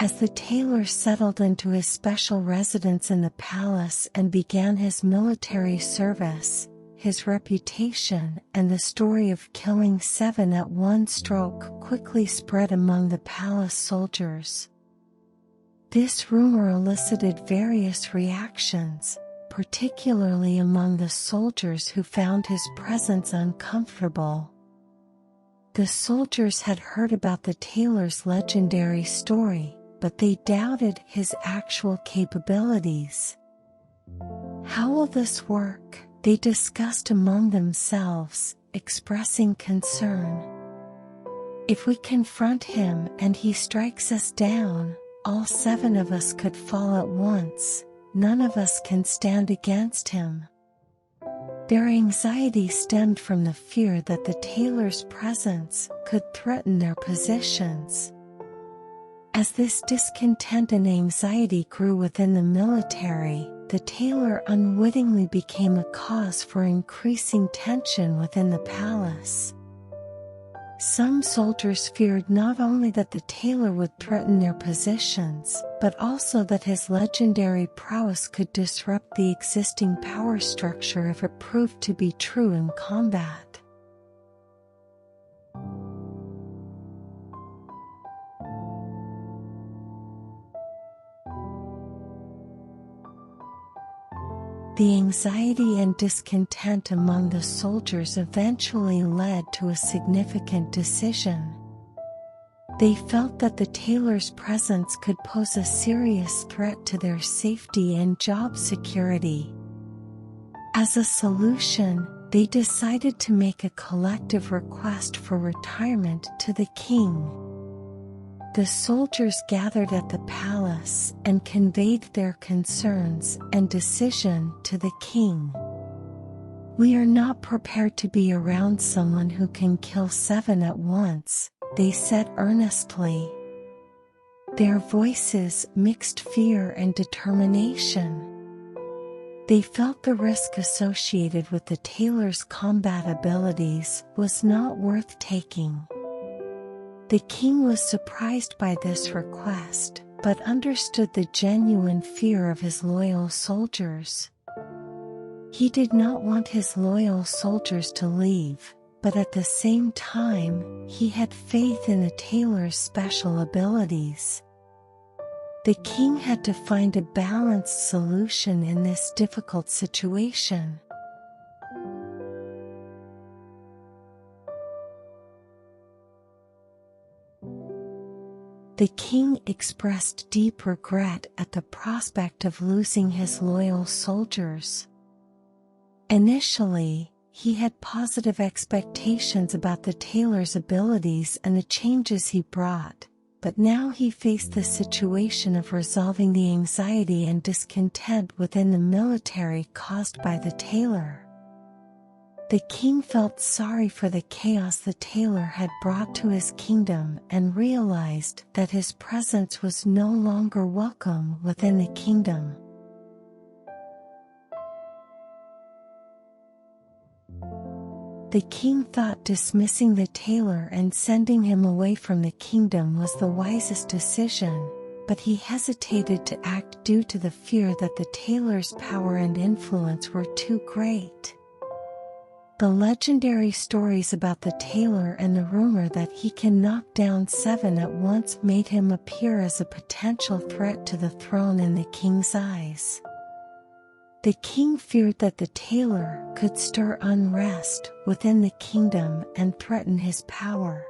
[SPEAKER 1] As the tailor settled into his special residence in the palace and began his military service, his reputation and the story of killing 7 at one stroke quickly spread among the palace soldiers. This rumor elicited various reactions, particularly among the soldiers who found his presence uncomfortable. The soldiers had heard about the tailor's legendary story, but they doubted his actual capabilities. "How will this work?" they discussed among themselves, expressing concern. "If we confront him and he strikes us down, all 7 of us could fall at once. None of us can stand against him." Their anxiety stemmed from the fear that the tailor's presence could threaten their positions. As this discontent and anxiety grew within the military, the tailor unwittingly became a cause for increasing tension within the palace. Some soldiers feared not only that the tailor would threaten their positions, but also that his legendary prowess could disrupt the existing power structure if it proved to be true in combat. The anxiety and discontent among the soldiers eventually led to a significant decision. They felt that the tailor's presence could pose a serious threat to their safety and job security. As a solution, they decided to make a collective request for retirement to the king. The soldiers gathered at the palace and conveyed their concerns and decision to the king. "We are not prepared to be around someone who can kill 7 at once," they said earnestly. Their voices mixed fear and determination. They felt the risk associated with the tailor's combat abilities was not worth taking. The king was surprised by this request, but understood the genuine fear of his loyal soldiers. He did not want his loyal soldiers to leave, but at the same time, he had faith in the tailor's special abilities. The king had to find a balanced solution in this difficult situation. The king expressed deep regret at the prospect of losing his loyal soldiers. Initially, he had positive expectations about the tailor's abilities and the changes he brought, but now he faced the situation of resolving the anxiety and discontent within the military caused by the tailor. The king felt sorry for the chaos the tailor had brought to his kingdom and realized that his presence was no longer welcome within the kingdom. The king thought dismissing the tailor and sending him away from the kingdom was the wisest decision, but he hesitated to act due to the fear that the tailor's power and influence were too great. The legendary stories about the tailor and the rumor that he can knock down 7 at once made him appear as a potential threat to the throne in the king's eyes. The king feared that the tailor could stir unrest within the kingdom and threaten his power.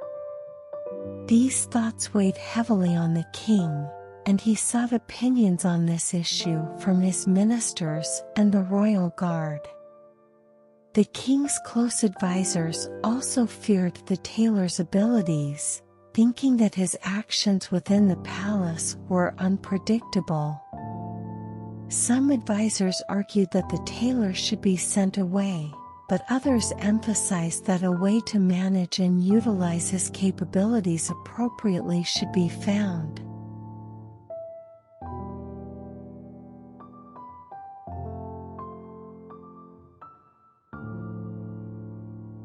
[SPEAKER 1] These thoughts weighed heavily on the king, and he sought opinions on this issue from his ministers and the royal guard. The king's close advisors also feared the tailor's abilities, thinking that his actions within the palace were unpredictable. Some advisors argued that the tailor should be sent away, but others emphasized that a way to manage and utilize his capabilities appropriately should be found.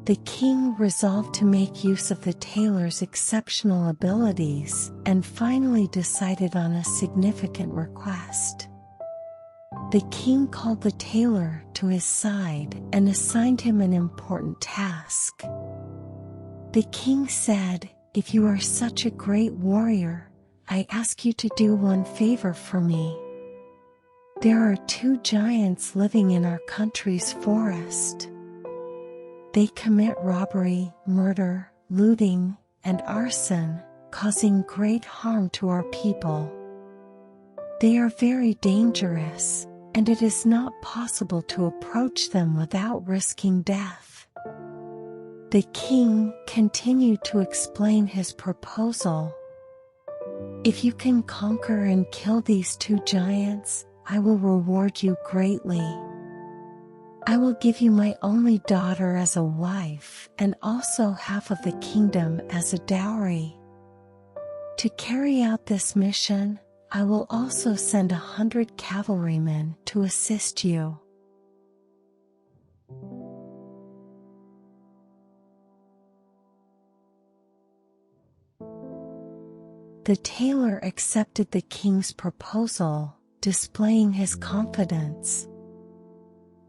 [SPEAKER 1] The king resolved to make use of the tailor's exceptional abilities and finally decided on a significant request. The king called the tailor to his side and assigned him an important task. The king said, "If you are such a great warrior, I ask you to do one favor for me. There are 2 giants living in our country's forest. They commit robbery, murder, looting, and arson, causing great harm to our people. They are very dangerous, and it is not possible to approach them without risking death." The king continued to explain his proposal. "If you can conquer and kill these 2 giants, I will reward you greatly. I will give you my only daughter as a wife and also half of the kingdom as a dowry. To carry out this mission, I will also send 100 cavalrymen to assist you." The tailor accepted the king's proposal, displaying his confidence.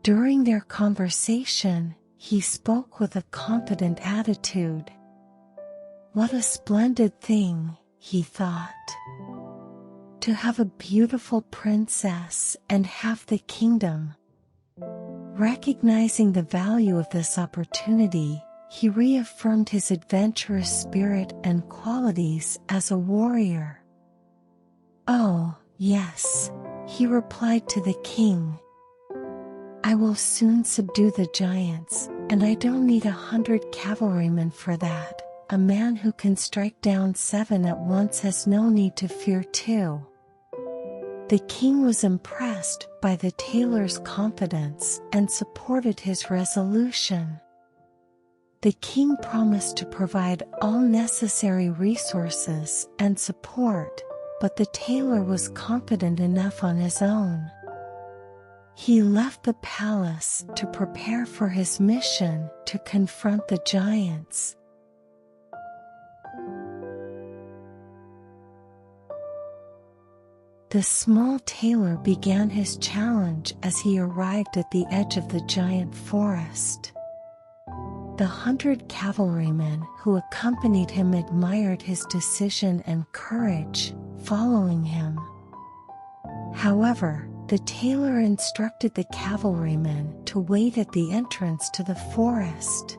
[SPEAKER 1] During their conversation, he spoke with a confident attitude. "What a splendid thing," he thought, "to have a beautiful princess and half the kingdom." Recognizing the value of this opportunity, he reaffirmed his adventurous spirit and qualities as a warrior. "Oh, yes," he replied to the king. "I will soon subdue the giants, and I don't need 100 cavalrymen for that. A man who can strike down 7 at once has no need to fear 2. The king was impressed by the tailor's confidence and supported his resolution. The king promised to provide all necessary resources and support, but the tailor was confident enough on his own. He left the palace to prepare for his mission to confront the giants. The small tailor began his challenge as he arrived at the edge of the giant forest. The 100 cavalrymen who accompanied him admired his decision and courage, following him. However, the tailor instructed the cavalrymen to wait at the entrance to the forest.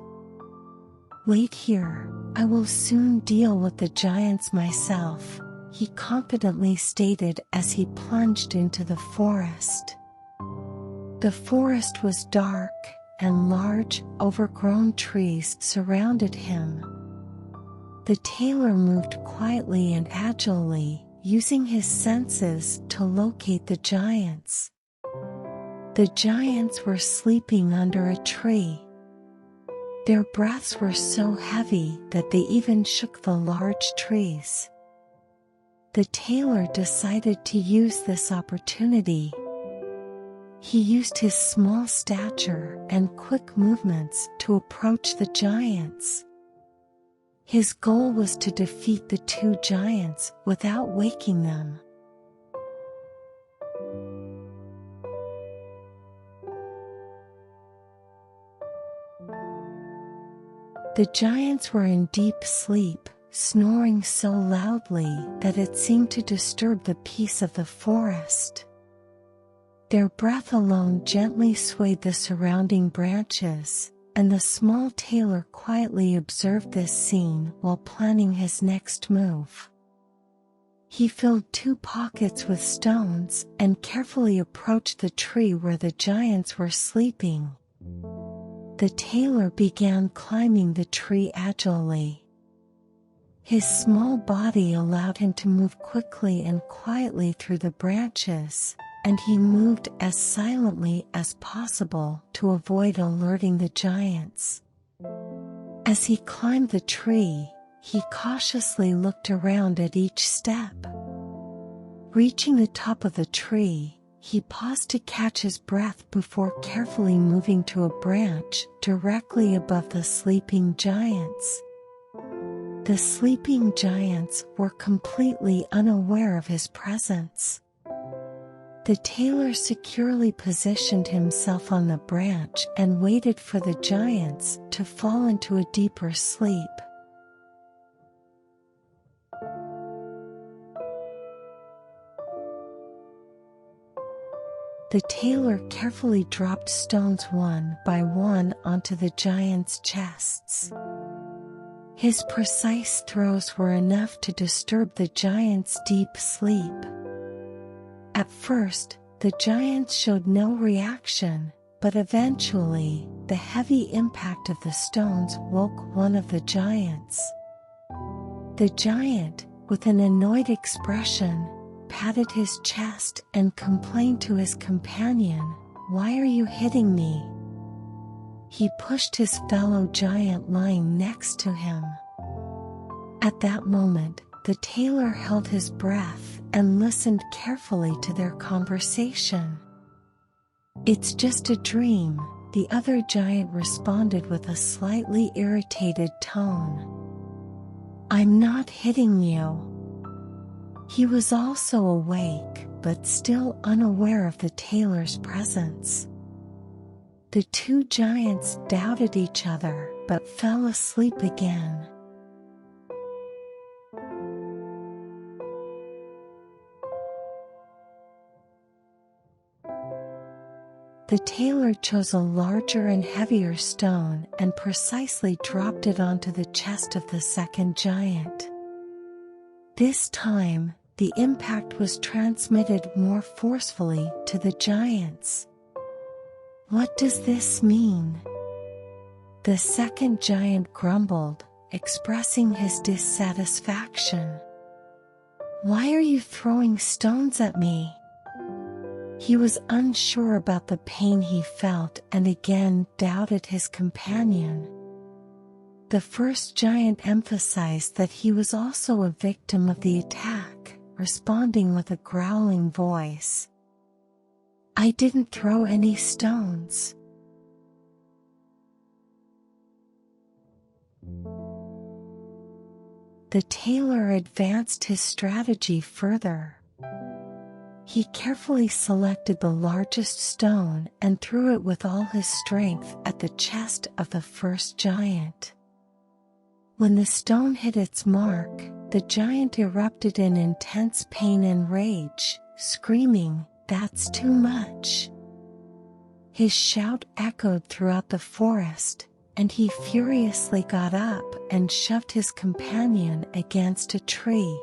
[SPEAKER 1] "Wait here, I will soon deal with the giants myself," he confidently stated as he plunged into the forest. The forest was dark, and large, overgrown trees surrounded him. The tailor moved quietly and agilely, using his senses to locate the giants. The giants were sleeping under a tree. Their breaths were so heavy that they even shook the large trees. The tailor decided to use this opportunity. He used his small stature and quick movements to approach the giants. His goal was to defeat the 2 giants without waking them. The giants were in deep sleep, snoring so loudly that it seemed to disturb the peace of the forest. Their breath alone gently swayed the surrounding branches, and the small tailor quietly observed this scene while planning his next move. He filled 2 pockets with stones and carefully approached the tree where the giants were sleeping. The tailor began climbing the tree agilely. His small body allowed him to move quickly and quietly through the branches, and he moved as silently as possible to avoid alerting the giants. As he climbed the tree, he cautiously looked around at each step. Reaching the top of the tree, he paused to catch his breath before carefully moving to a branch directly above the sleeping giants. The sleeping giants were completely unaware of his presence. The tailor securely positioned himself on the branch and waited for the giants to fall into a deeper sleep. The tailor carefully dropped stones one by one onto the giants' chests. His precise throws were enough to disturb the giants' deep sleep. At first, the giants showed no reaction, but eventually, the heavy impact of the stones woke one of the giants. The giant, with an annoyed expression, patted his chest and complained to his companion, "Why are you hitting me?" He pushed his fellow giant lying next to him. At that moment, the tailor held his breath and listened carefully to their conversation. "It's just a dream," the other giant responded with a slightly irritated tone. "I'm not hitting you." He was also awake, but still unaware of the tailor's presence. The two giants doubted each other, but fell asleep again. The tailor chose a larger and heavier stone and precisely dropped it onto the chest of the second giant. This time, the impact was transmitted more forcefully to the giants. "What does this mean?" The second giant grumbled, expressing his dissatisfaction. "Why are you throwing stones at me?" He was unsure about the pain he felt and again doubted his companion. The first giant emphasized that he was also a victim of the attack, responding with a growling voice. "I didn't throw any stones." The tailor advanced his strategy further. He carefully selected the largest stone and threw it with all his strength at the chest of the first giant. When the stone hit its mark, the giant erupted in intense pain and rage, screaming, "That's too much!" His shout echoed throughout the forest, and he furiously got up and shoved his companion against a tree.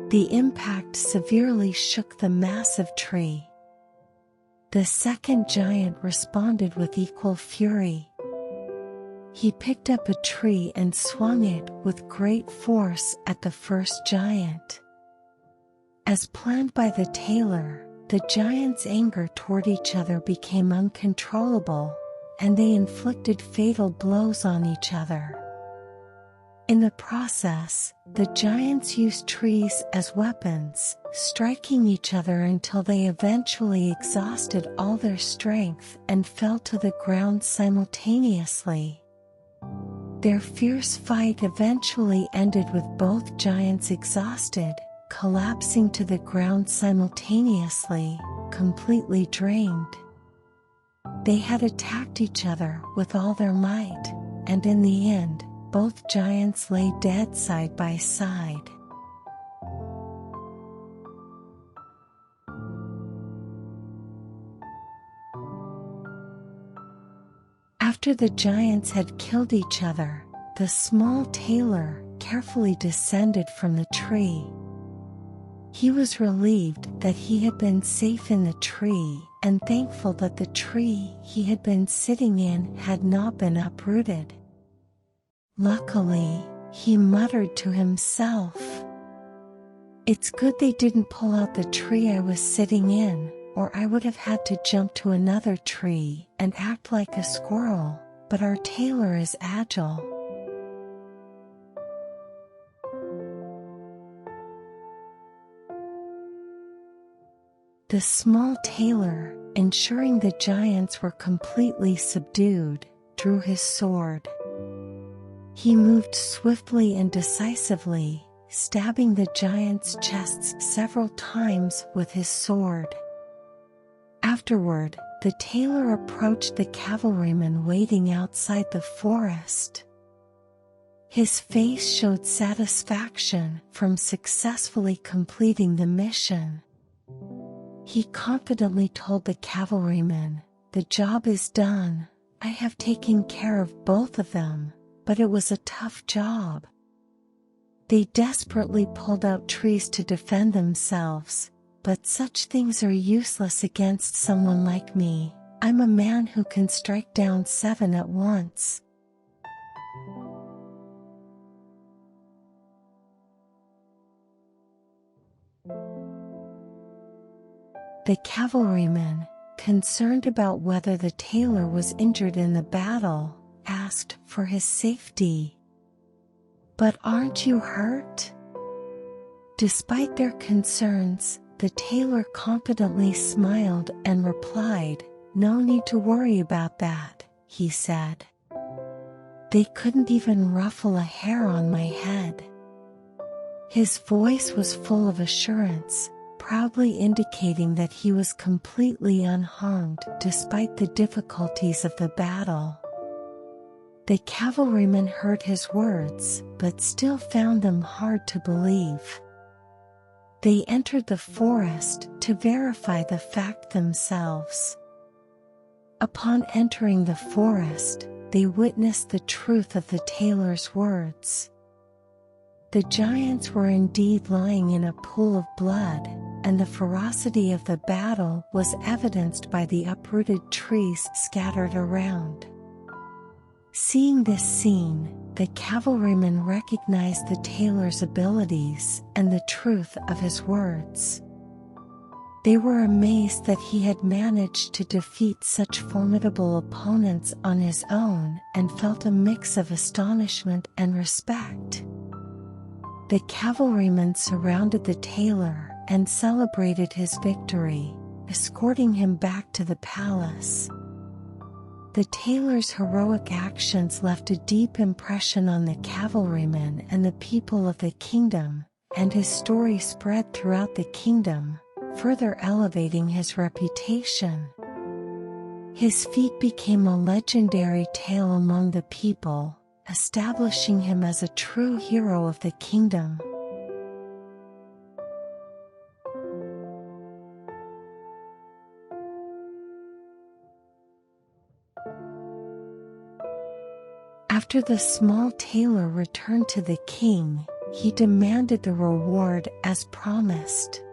[SPEAKER 1] The impact severely shook the massive tree. The second giant responded with equal fury. He picked up a tree and swung it with great force at the first giant. As planned by the tailor, the giants' anger toward each other became uncontrollable, and they inflicted fatal blows on each other. In the process, the giants used trees as weapons, striking each other until they eventually exhausted all their strength and fell to the ground simultaneously. Their fierce fight eventually ended with both giants exhausted, collapsing to the ground simultaneously, completely drained. They had attacked each other with all their might, and in the end, both giants lay dead side by side. After the giants had killed each other, the small tailor carefully descended from the tree. He was relieved that he had been safe in the tree and thankful that the tree he had been sitting in had not been uprooted. Luckily, he muttered to himself, "It's good they didn't pull out the tree I was sitting in, or I would have had to jump to another tree and act like a squirrel, but our tailor is agile." The small tailor, ensuring the giants were completely subdued, drew his sword. He moved swiftly and decisively, stabbing the giants' chests several times with his sword. Afterward, the tailor approached the cavalryman waiting outside the forest. His face showed satisfaction from successfully completing the mission. He confidently told the cavalryman, "The job is done. I have taken care of both of them, but it was a tough job." They desperately pulled out trees to defend themselves, but such things are useless against someone like me. I'm a man who can strike down 7 at once. The cavalryman, concerned about whether the tailor was injured in the battle, asked for his safety. "But aren't you hurt?" Despite their concerns, the tailor confidently smiled and replied, "No need to worry about that," he said. "They couldn't even ruffle a hair on my head." His voice was full of assurance, proudly indicating that he was completely unharmed despite the difficulties of the battle. The cavalryman heard his words, but still found them hard to believe. They entered the forest to verify the fact themselves. Upon entering the forest, they witnessed the truth of the tailor's words. The giants were indeed lying in a pool of blood, and the ferocity of the battle was evidenced by the uprooted trees scattered around. Seeing this scene, the cavalryman recognized the tailor's abilities and the truth of his words. They were amazed that he had managed to defeat such formidable opponents on his own and felt a mix of astonishment and respect. The cavalryman surrounded the tailor and celebrated his victory, escorting him back to the palace. The tailor's heroic actions left a deep impression on the cavalryman and the people of the kingdom, and his story spread throughout the kingdom, further elevating his reputation. His feat became a legendary tale among the people, establishing him as a true hero of the kingdom. After the small tailor returned to the king, he demanded the reward as promised.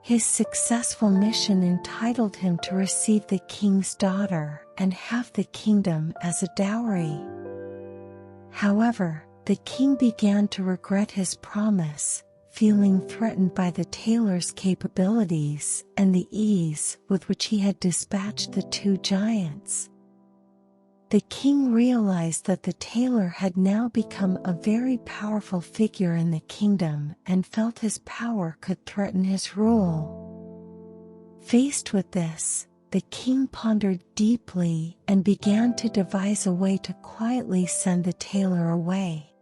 [SPEAKER 1] His successful mission entitled him to receive the king's daughter and half the kingdom as a dowry. However, the king began to regret his promise, feeling threatened by the tailor's capabilities and the ease with which he had dispatched the 2 giants. The king realized that the tailor had now become a very powerful figure in the kingdom and felt his power could threaten his rule. Faced with this, the king pondered deeply and began to devise a way to quietly send the tailor away.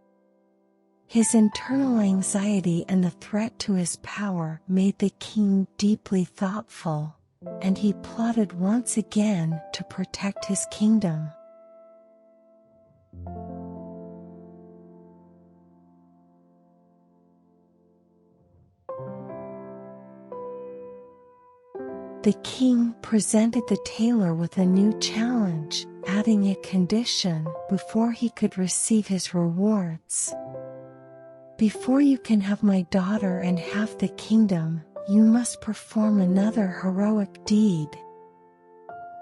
[SPEAKER 1] His internal anxiety and the threat to his power made the king deeply thoughtful, and he plotted once again to protect his kingdom. The king presented the tailor with a new challenge, adding a condition before he could receive his rewards. "Before you can have my daughter and half the kingdom, you must perform another heroic deed.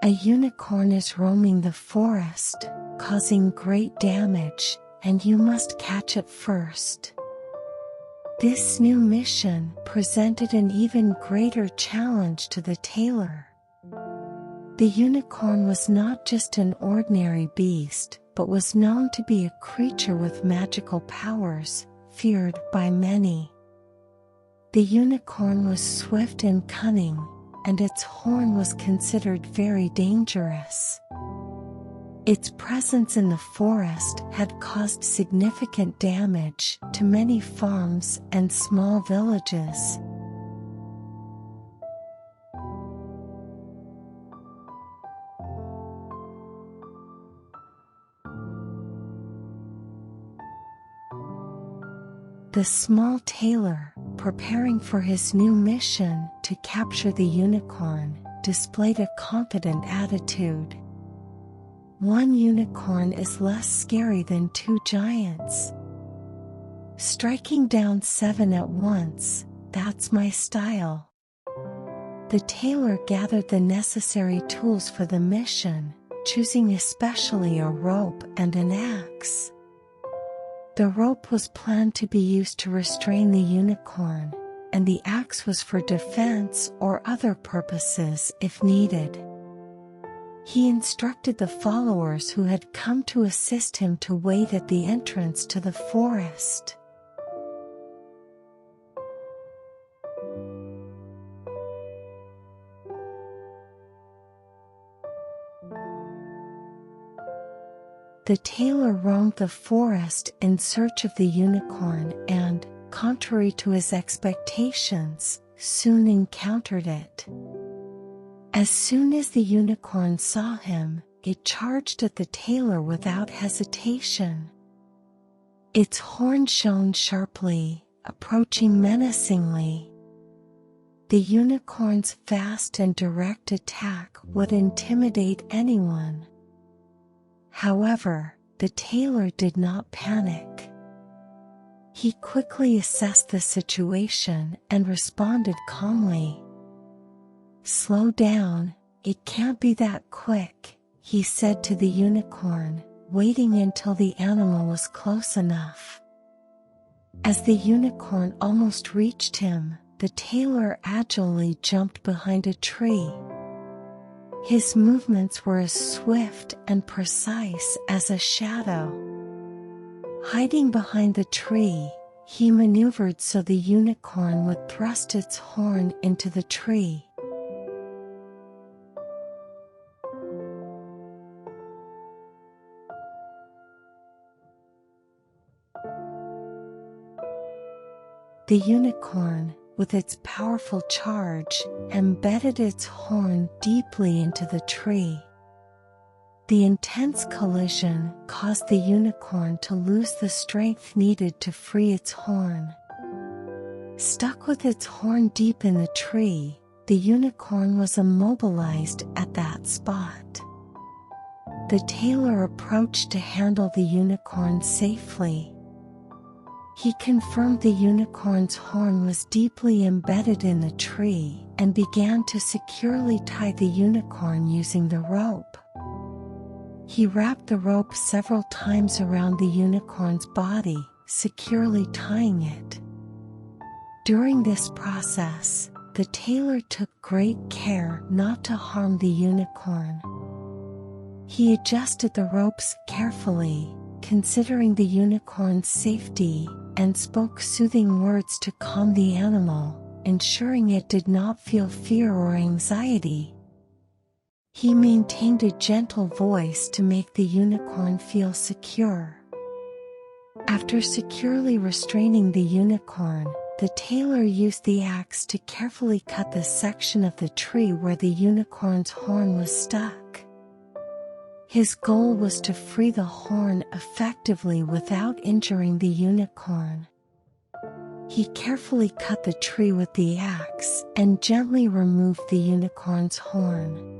[SPEAKER 1] A unicorn is roaming the forest, causing great damage, and you must catch it first." This new mission presented an even greater challenge to the tailor. The unicorn was not just an ordinary beast, but was known to be a creature with magical powers, feared by many. The unicorn was swift and cunning, and its horn was considered very dangerous. Its presence in the forest had caused significant damage to many farms and small villages. The small tailor, preparing for his new mission to capture the unicorn, displayed a confident attitude. One unicorn is less scary than two giants. Striking down 7 at once, that's my style. The tailor gathered the necessary tools for the mission, choosing especially a rope and an axe. The rope was planned to be used to restrain the unicorn, and the axe was for defense or other purposes if needed. He instructed the followers who had come to assist him to wait at the entrance to the forest. The tailor roamed the forest in search of the unicorn and, contrary to his expectations, soon encountered it. As soon as the unicorn saw him, it charged at the tailor without hesitation. Its horn shone sharply, approaching menacingly. The unicorn's fast and direct attack would intimidate anyone. However, the tailor did not panic. He quickly assessed the situation and responded calmly. "Slow down, it can't be that quick," he said to the unicorn, waiting until the animal was close enough. As the unicorn almost reached him, the tailor agilely jumped behind a tree. His movements were as swift and precise as a shadow. Hiding behind the tree, he maneuvered so the unicorn would thrust its horn into the tree. The unicorn, with its powerful charge, embedded its horn deeply into the tree. The intense collision caused the unicorn to lose the strength needed to free its horn. Stuck with its horn deep in the tree, the unicorn was immobilized at that spot. The tailor approached to handle the unicorn safely. He confirmed the unicorn's horn was deeply embedded in the tree and began to securely tie the unicorn using the rope. He wrapped the rope several times around the unicorn's body, securely tying it. During this process, the tailor took great care not to harm the unicorn. He adjusted the ropes carefully, considering the unicorn's safety, and spoke soothing words to calm the animal, ensuring it did not feel fear or anxiety. He maintained a gentle voice to make the unicorn feel secure. After securely restraining the unicorn, the tailor used the axe to carefully cut the section of the tree where the unicorn's horn was stuck. His goal was to free the horn effectively without injuring the unicorn. He carefully cut the tree with the axe and gently removed the unicorn's horn.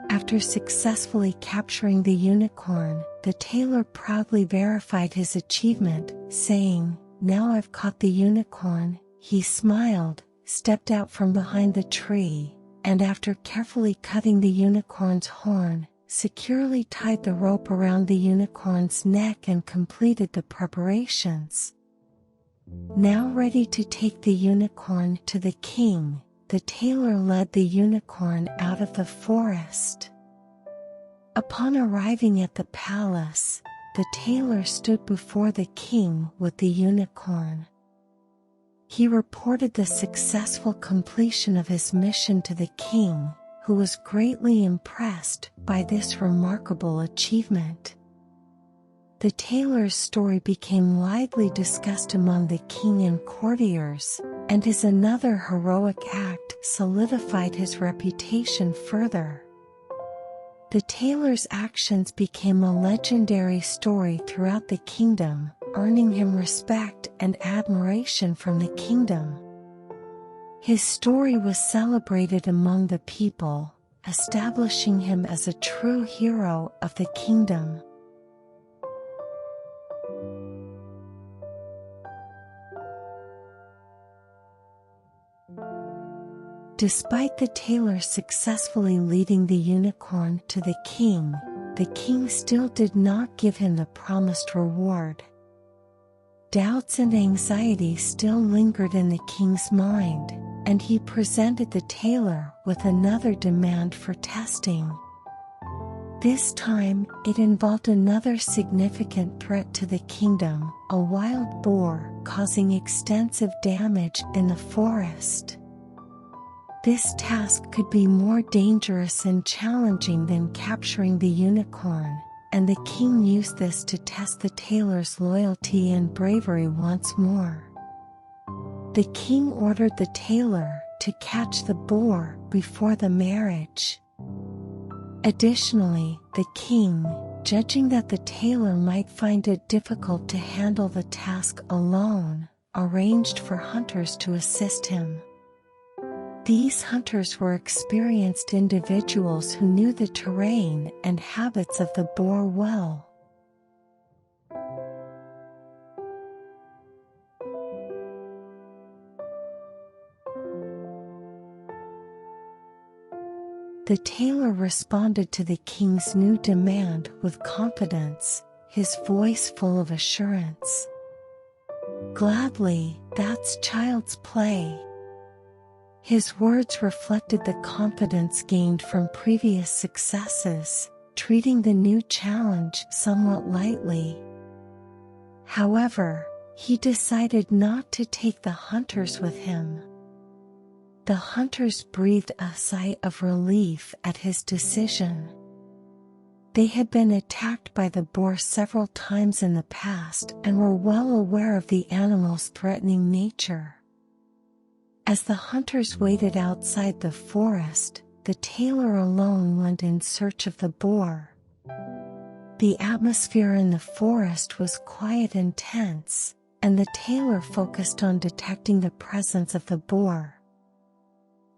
[SPEAKER 1] After successfully capturing the unicorn, the tailor proudly verified his achievement, saying, "Now I've caught the unicorn." He smiled, stepped out from behind the tree, and after carefully cutting the unicorn's horn, securely tied the rope around the unicorn's neck and completed the preparations. Now ready to take the unicorn to the king, the tailor led the unicorn out of the forest. Upon arriving at the palace, the tailor stood before the king with the unicorn. He reported the successful completion of his mission to the king, who was greatly impressed by this remarkable achievement. The tailor's story became widely discussed among the king and courtiers, and his another heroic act solidified his reputation further. The tailor's actions became a legendary story throughout the kingdom, earning him respect and admiration from the kingdom. His story was celebrated among the people, establishing him as a true hero of the kingdom. Despite the tailor successfully leading the unicorn to the king still did not give him the promised reward. Doubts and anxiety still lingered in the king's mind, and he presented the tailor with another demand for testing. This time, it involved another significant threat to the kingdom, a wild boar causing extensive damage in the forest. This task could be more dangerous and challenging than capturing the unicorn, and the king used this to test the tailor's loyalty and bravery once more. The king ordered the tailor to catch the boar before the marriage. Additionally, the king, judging that the tailor might find it difficult to handle the task alone, arranged for hunters to assist him. These hunters were experienced individuals who knew the terrain and habits of the boar well. The tailor responded to the king's new demand with confidence, his voice full of assurance. "Gladly, that's child's play." His words reflected the confidence gained from previous successes, treating the new challenge somewhat lightly. However, he decided not to take the hunters with him. The hunters breathed a sigh of relief at his decision. They had been attacked by the boar several times in the past and were well aware of the animal's threatening nature. As the hunters waited outside the forest, the tailor alone went in search of the boar. The atmosphere in the forest was quiet and tense, and the tailor focused on detecting the presence of the boar.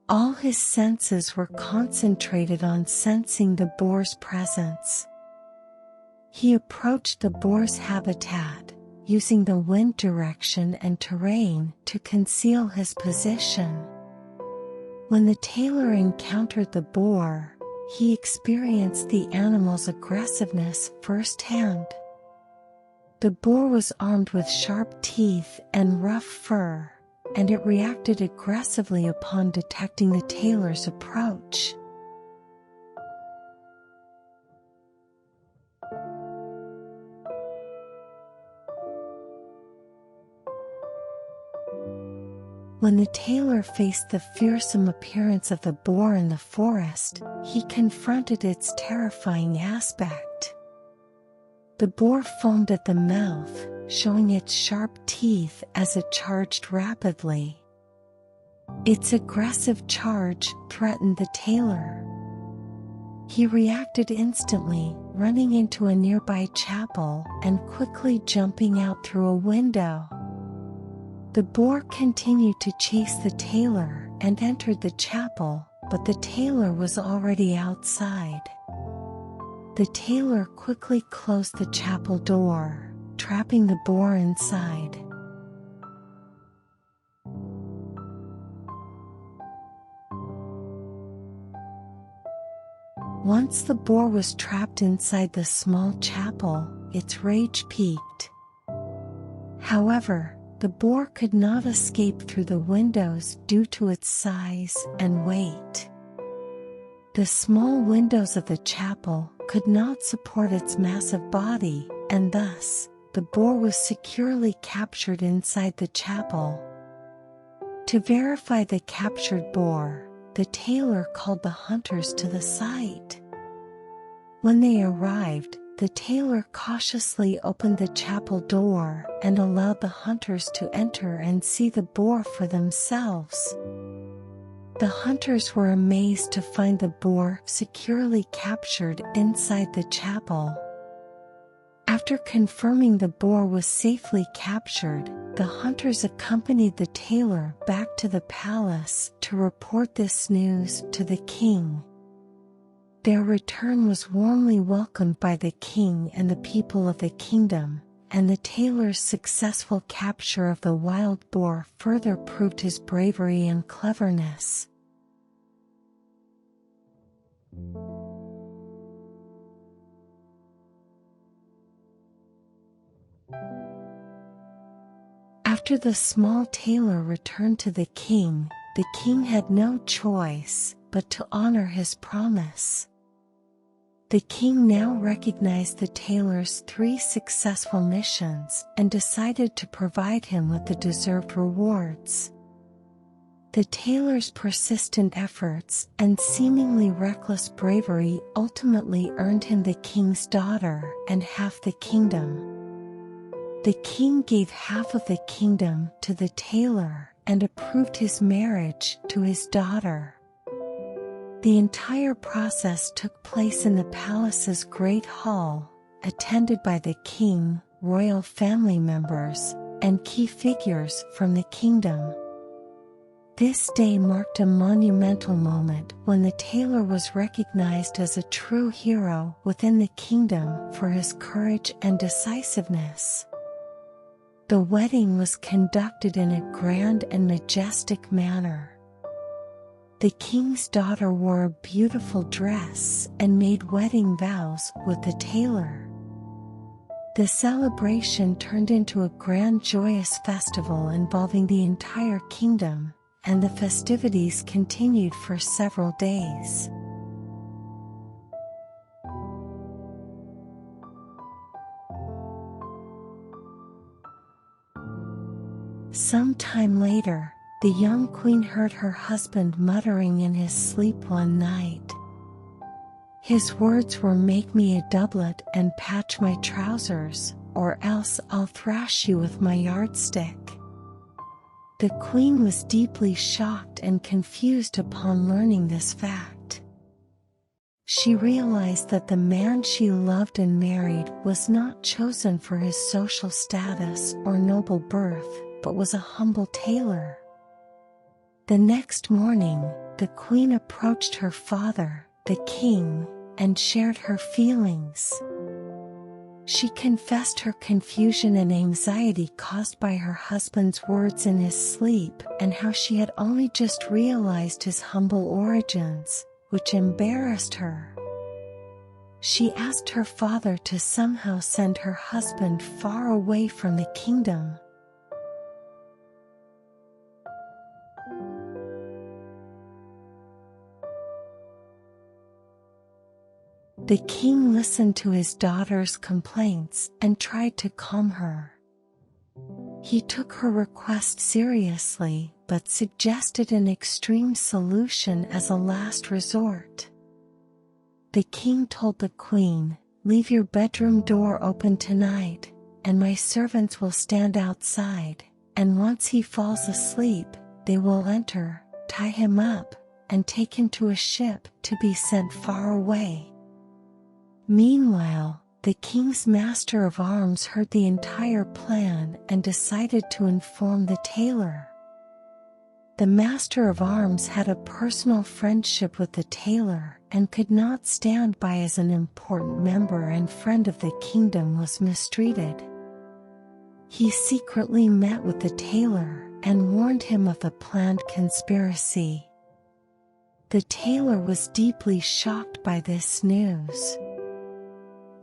[SPEAKER 1] All his senses were concentrated on sensing the boar's presence. He approached the boar's habitat, using the wind direction and terrain to conceal his position. When the tailor encountered the boar, he experienced the animal's aggressiveness firsthand. The boar was armed with sharp teeth and rough fur, and it reacted aggressively upon detecting the tailor's approach. When the tailor faced the fearsome appearance of the boar in the forest, he confronted its terrifying aspect. The boar foamed at the mouth, showing its sharp teeth as it charged rapidly. Its aggressive charge threatened the tailor. He reacted instantly, running into a nearby chapel and quickly jumping out through a window. The boar continued to chase the tailor and entered the chapel, but the tailor was already outside. The tailor quickly closed the chapel door, trapping the boar inside. Once the boar was trapped inside the small chapel, its rage peaked. However, the boar could not escape through the windows due to its size and weight. The small windows of the chapel could not support its massive body, and thus, the boar was securely captured inside the chapel. To verify the captured boar, the tailor called the hunters to the site. When they arrived, the tailor cautiously opened the chapel door and allowed the hunters to enter and see the boar for themselves. The hunters were amazed to find the boar securely captured inside the chapel. After confirming the boar was safely captured, the hunters accompanied the tailor back to the palace to report this news to the king. Their return was warmly welcomed by the king and the people of the kingdom, and the tailor's successful capture of the wild boar further proved his bravery and cleverness. After the small tailor returned to the king had no choice but to honor his promise. The king now recognized the tailor's 3 successful missions and decided to provide him with the deserved rewards. The tailor's persistent efforts and seemingly reckless bravery ultimately earned him the king's daughter and half the kingdom. The king gave half of the kingdom to the tailor and approved his marriage to his daughter. The entire process took place in the palace's great hall, attended by the king, royal family members, and key figures from the kingdom. This day marked a monumental moment when the tailor was recognized as a true hero within the kingdom for his courage and decisiveness. The wedding was conducted in a grand and majestic manner. The king's daughter wore a beautiful dress and made wedding vows with the tailor. The celebration turned into a grand joyous festival involving the entire kingdom, and the festivities continued for several days. Some time later, the young queen heard her husband muttering in his sleep one night. His words were, "Make me a doublet and patch my trousers, or else I'll thrash you with my yardstick." The queen was deeply shocked and confused upon learning this fact. She realized that the man she loved and married was not chosen for his social status or noble birth, but was a humble tailor. The next morning, the queen approached her father, the king, and shared her feelings. She confessed her confusion and anxiety caused by her husband's words in his sleep and how she had only just realized his humble origins, which embarrassed her. She asked her father to somehow send her husband far away from the kingdom. The king listened to his daughter's complaints and tried to calm her. He took her request seriously, but suggested an extreme solution as a last resort. The king told the queen, "Leave your bedroom door open tonight, and my servants will stand outside, and once he falls asleep, they will enter, tie him up, and take him to a ship to be sent far away." Meanwhile, the king's master of arms heard the entire plan and decided to inform the tailor. The master of arms had a personal friendship with the tailor and could not stand by as an important member and friend of the kingdom was mistreated. He secretly met with the tailor and warned him of the planned conspiracy. The tailor was deeply shocked by this news.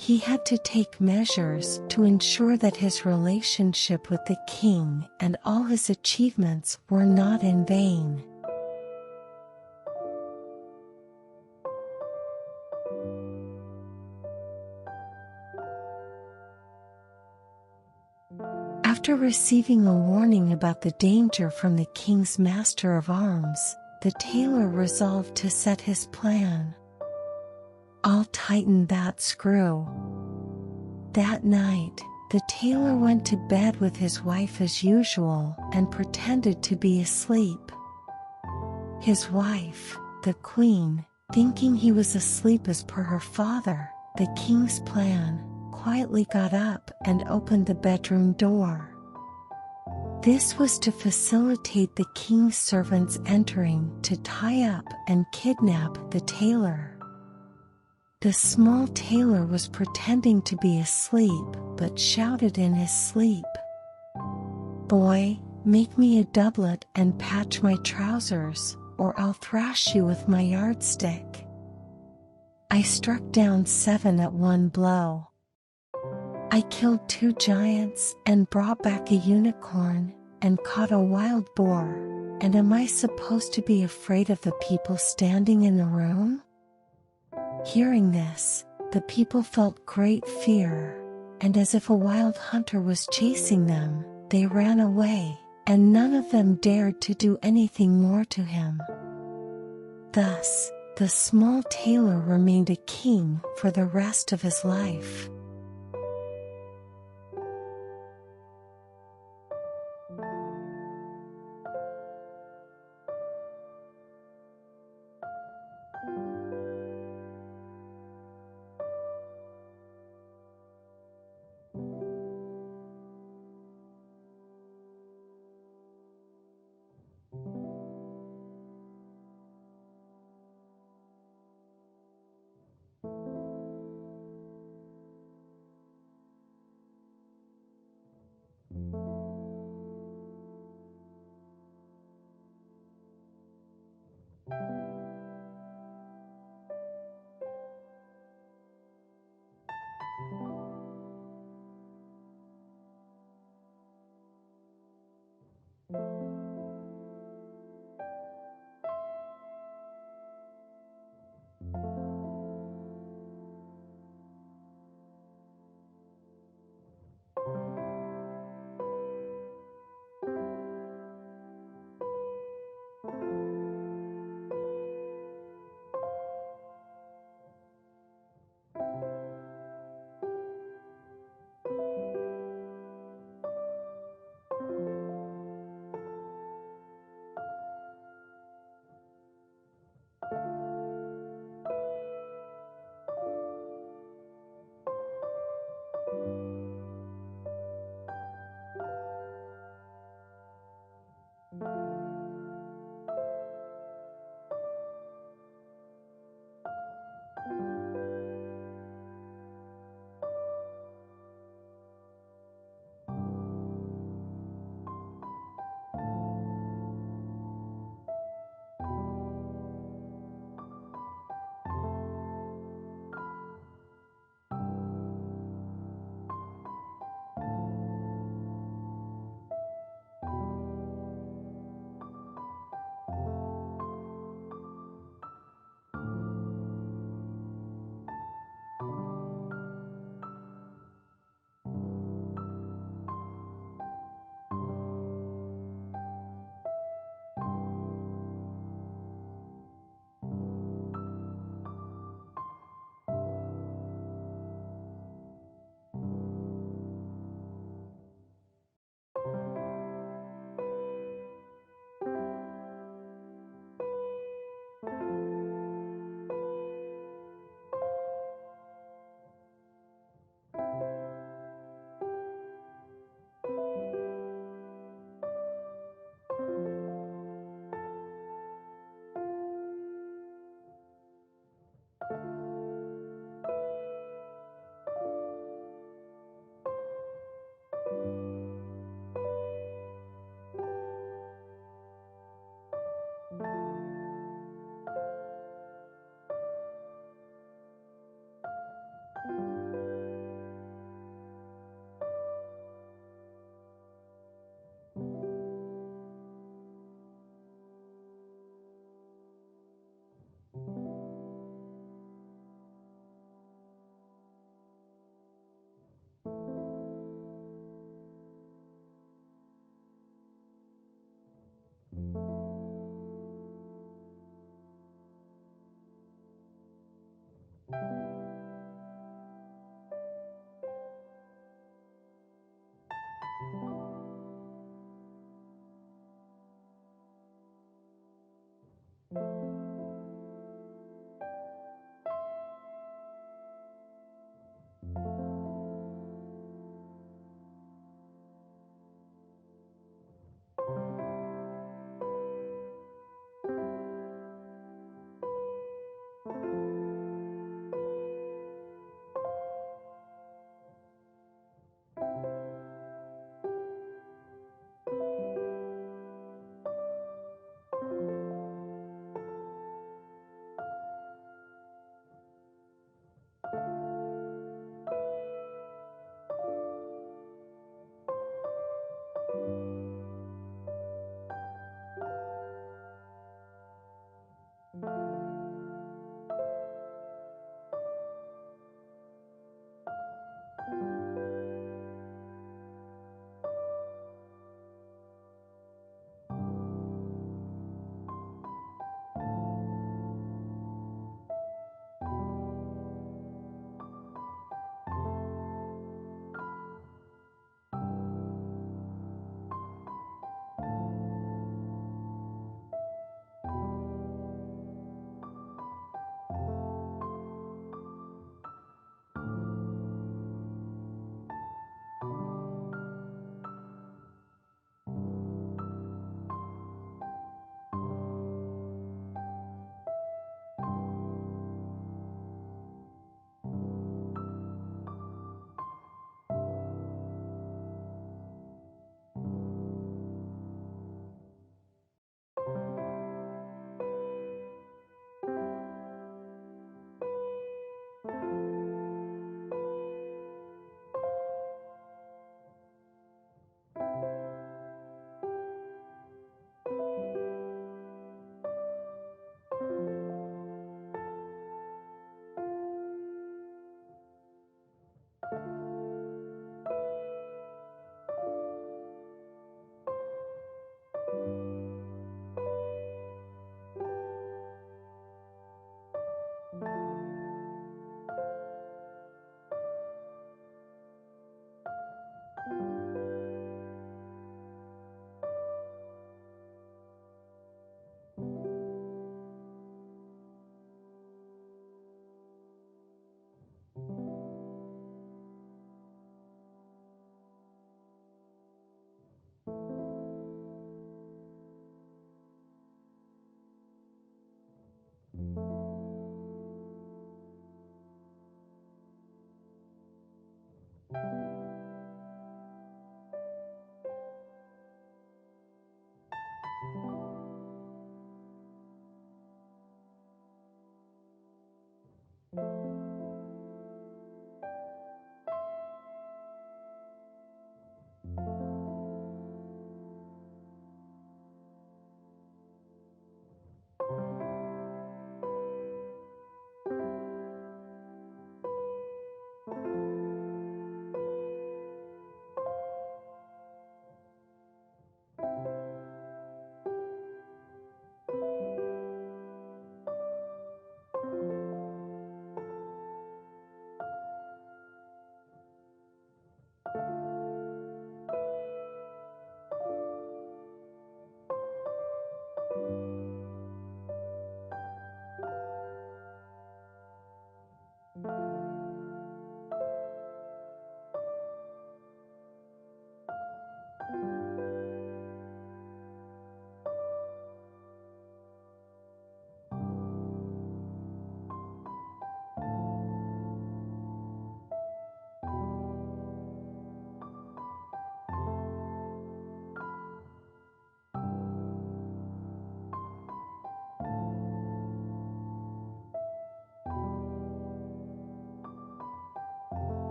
[SPEAKER 1] He had to take measures to ensure that his relationship with the king and all his achievements were not in vain. After receiving a warning about the danger from the king's master of arms, the tailor resolved to set his plan. "I'll tighten that screw." That night, the tailor went to bed with his wife as usual and pretended to be asleep. His wife, the queen, thinking he was asleep as per her father, the king's plan, quietly got up and opened the bedroom door. This was to facilitate the king's servants entering to tie up and kidnap the tailor. The small tailor was pretending to be asleep but shouted in his sleep, "Boy, make me a doublet and patch my trousers, or I'll thrash you with my yardstick." I struck down 7 at one blow. I killed 2 giants and brought back a unicorn and caught a wild boar, and am I supposed to be afraid of the people standing in the room? Hearing this, the people felt great fear, and as if a wild hunter was chasing them, they ran away, and none of them dared to do anything more to him. Thus, the small tailor remained a king for the rest of his life.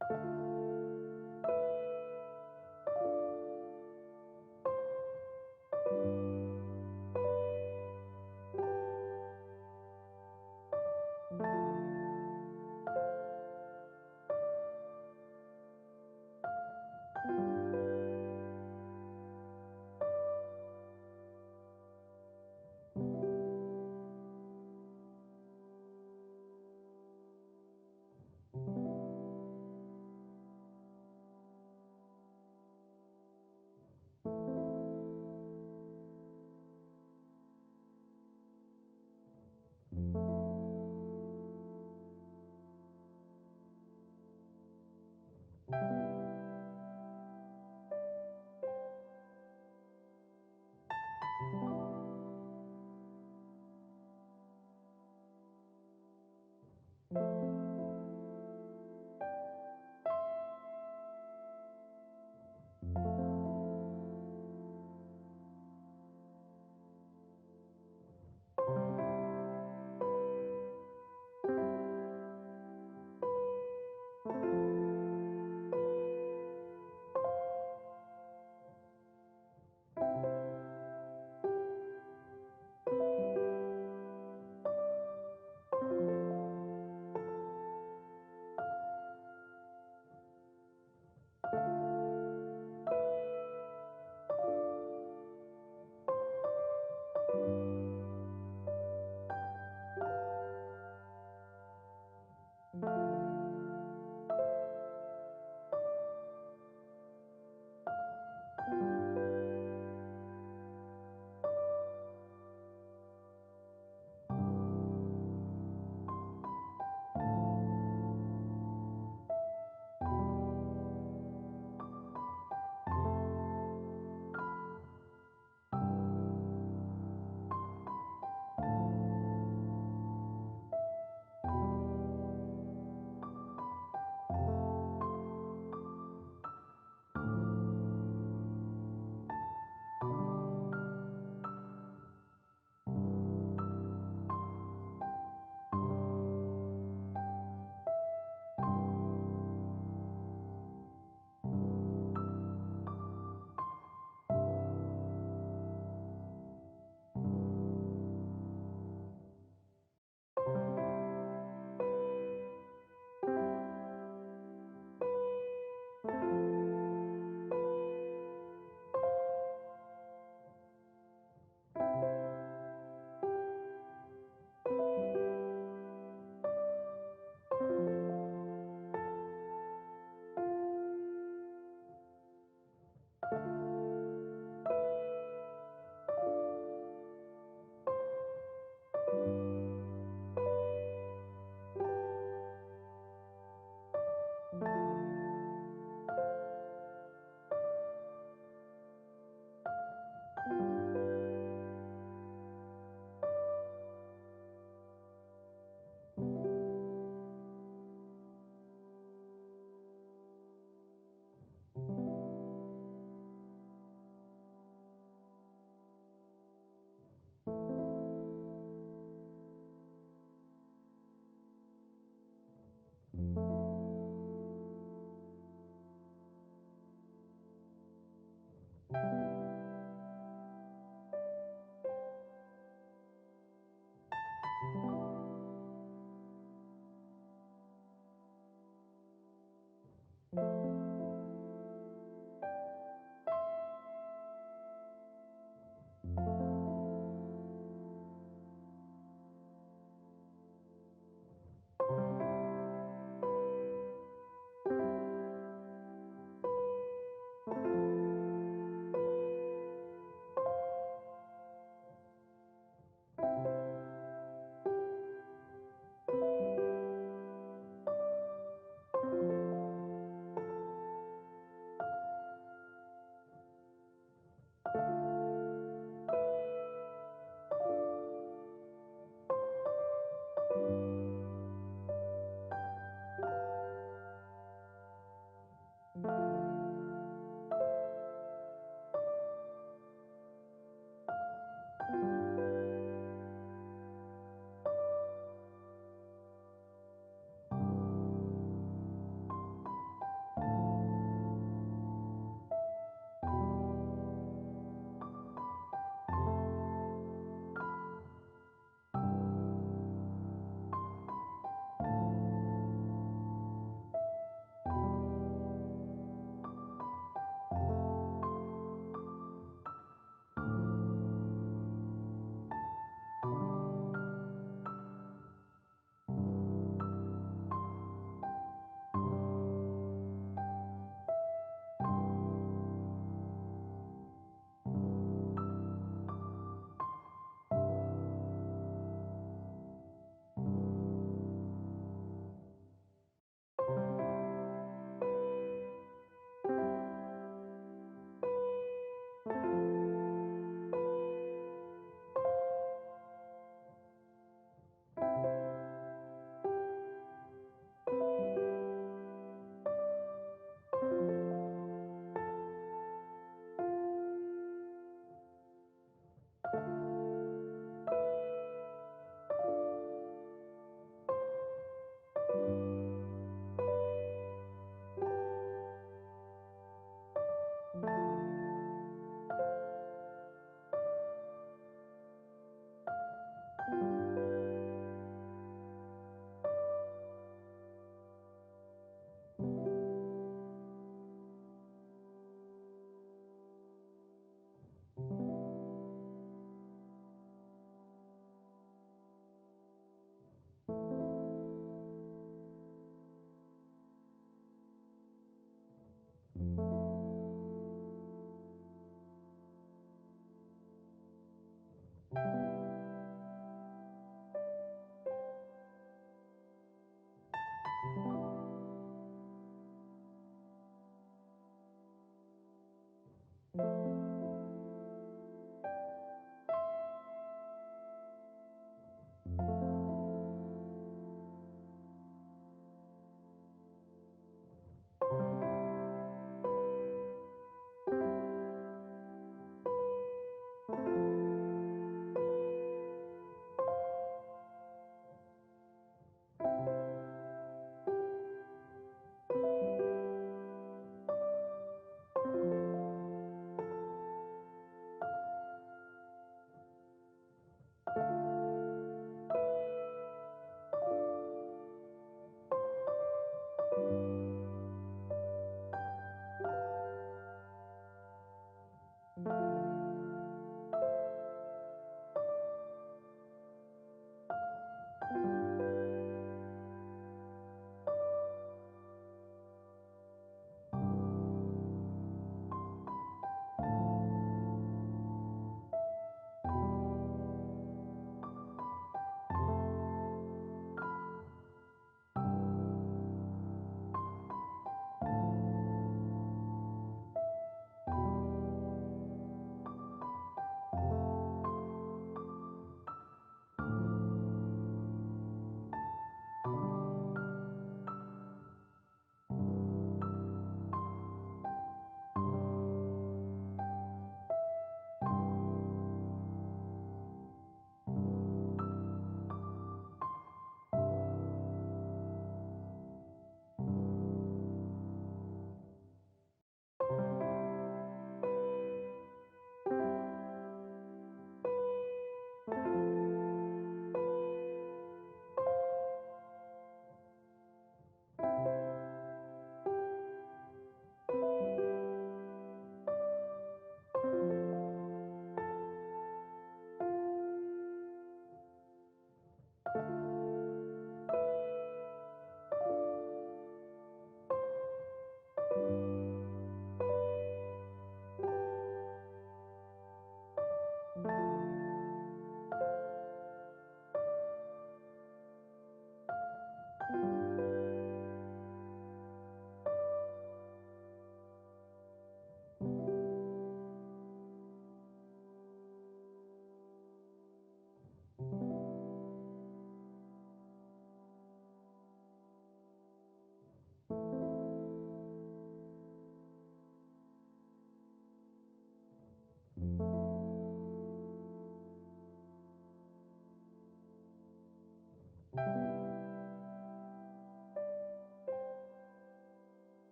[SPEAKER 1] you.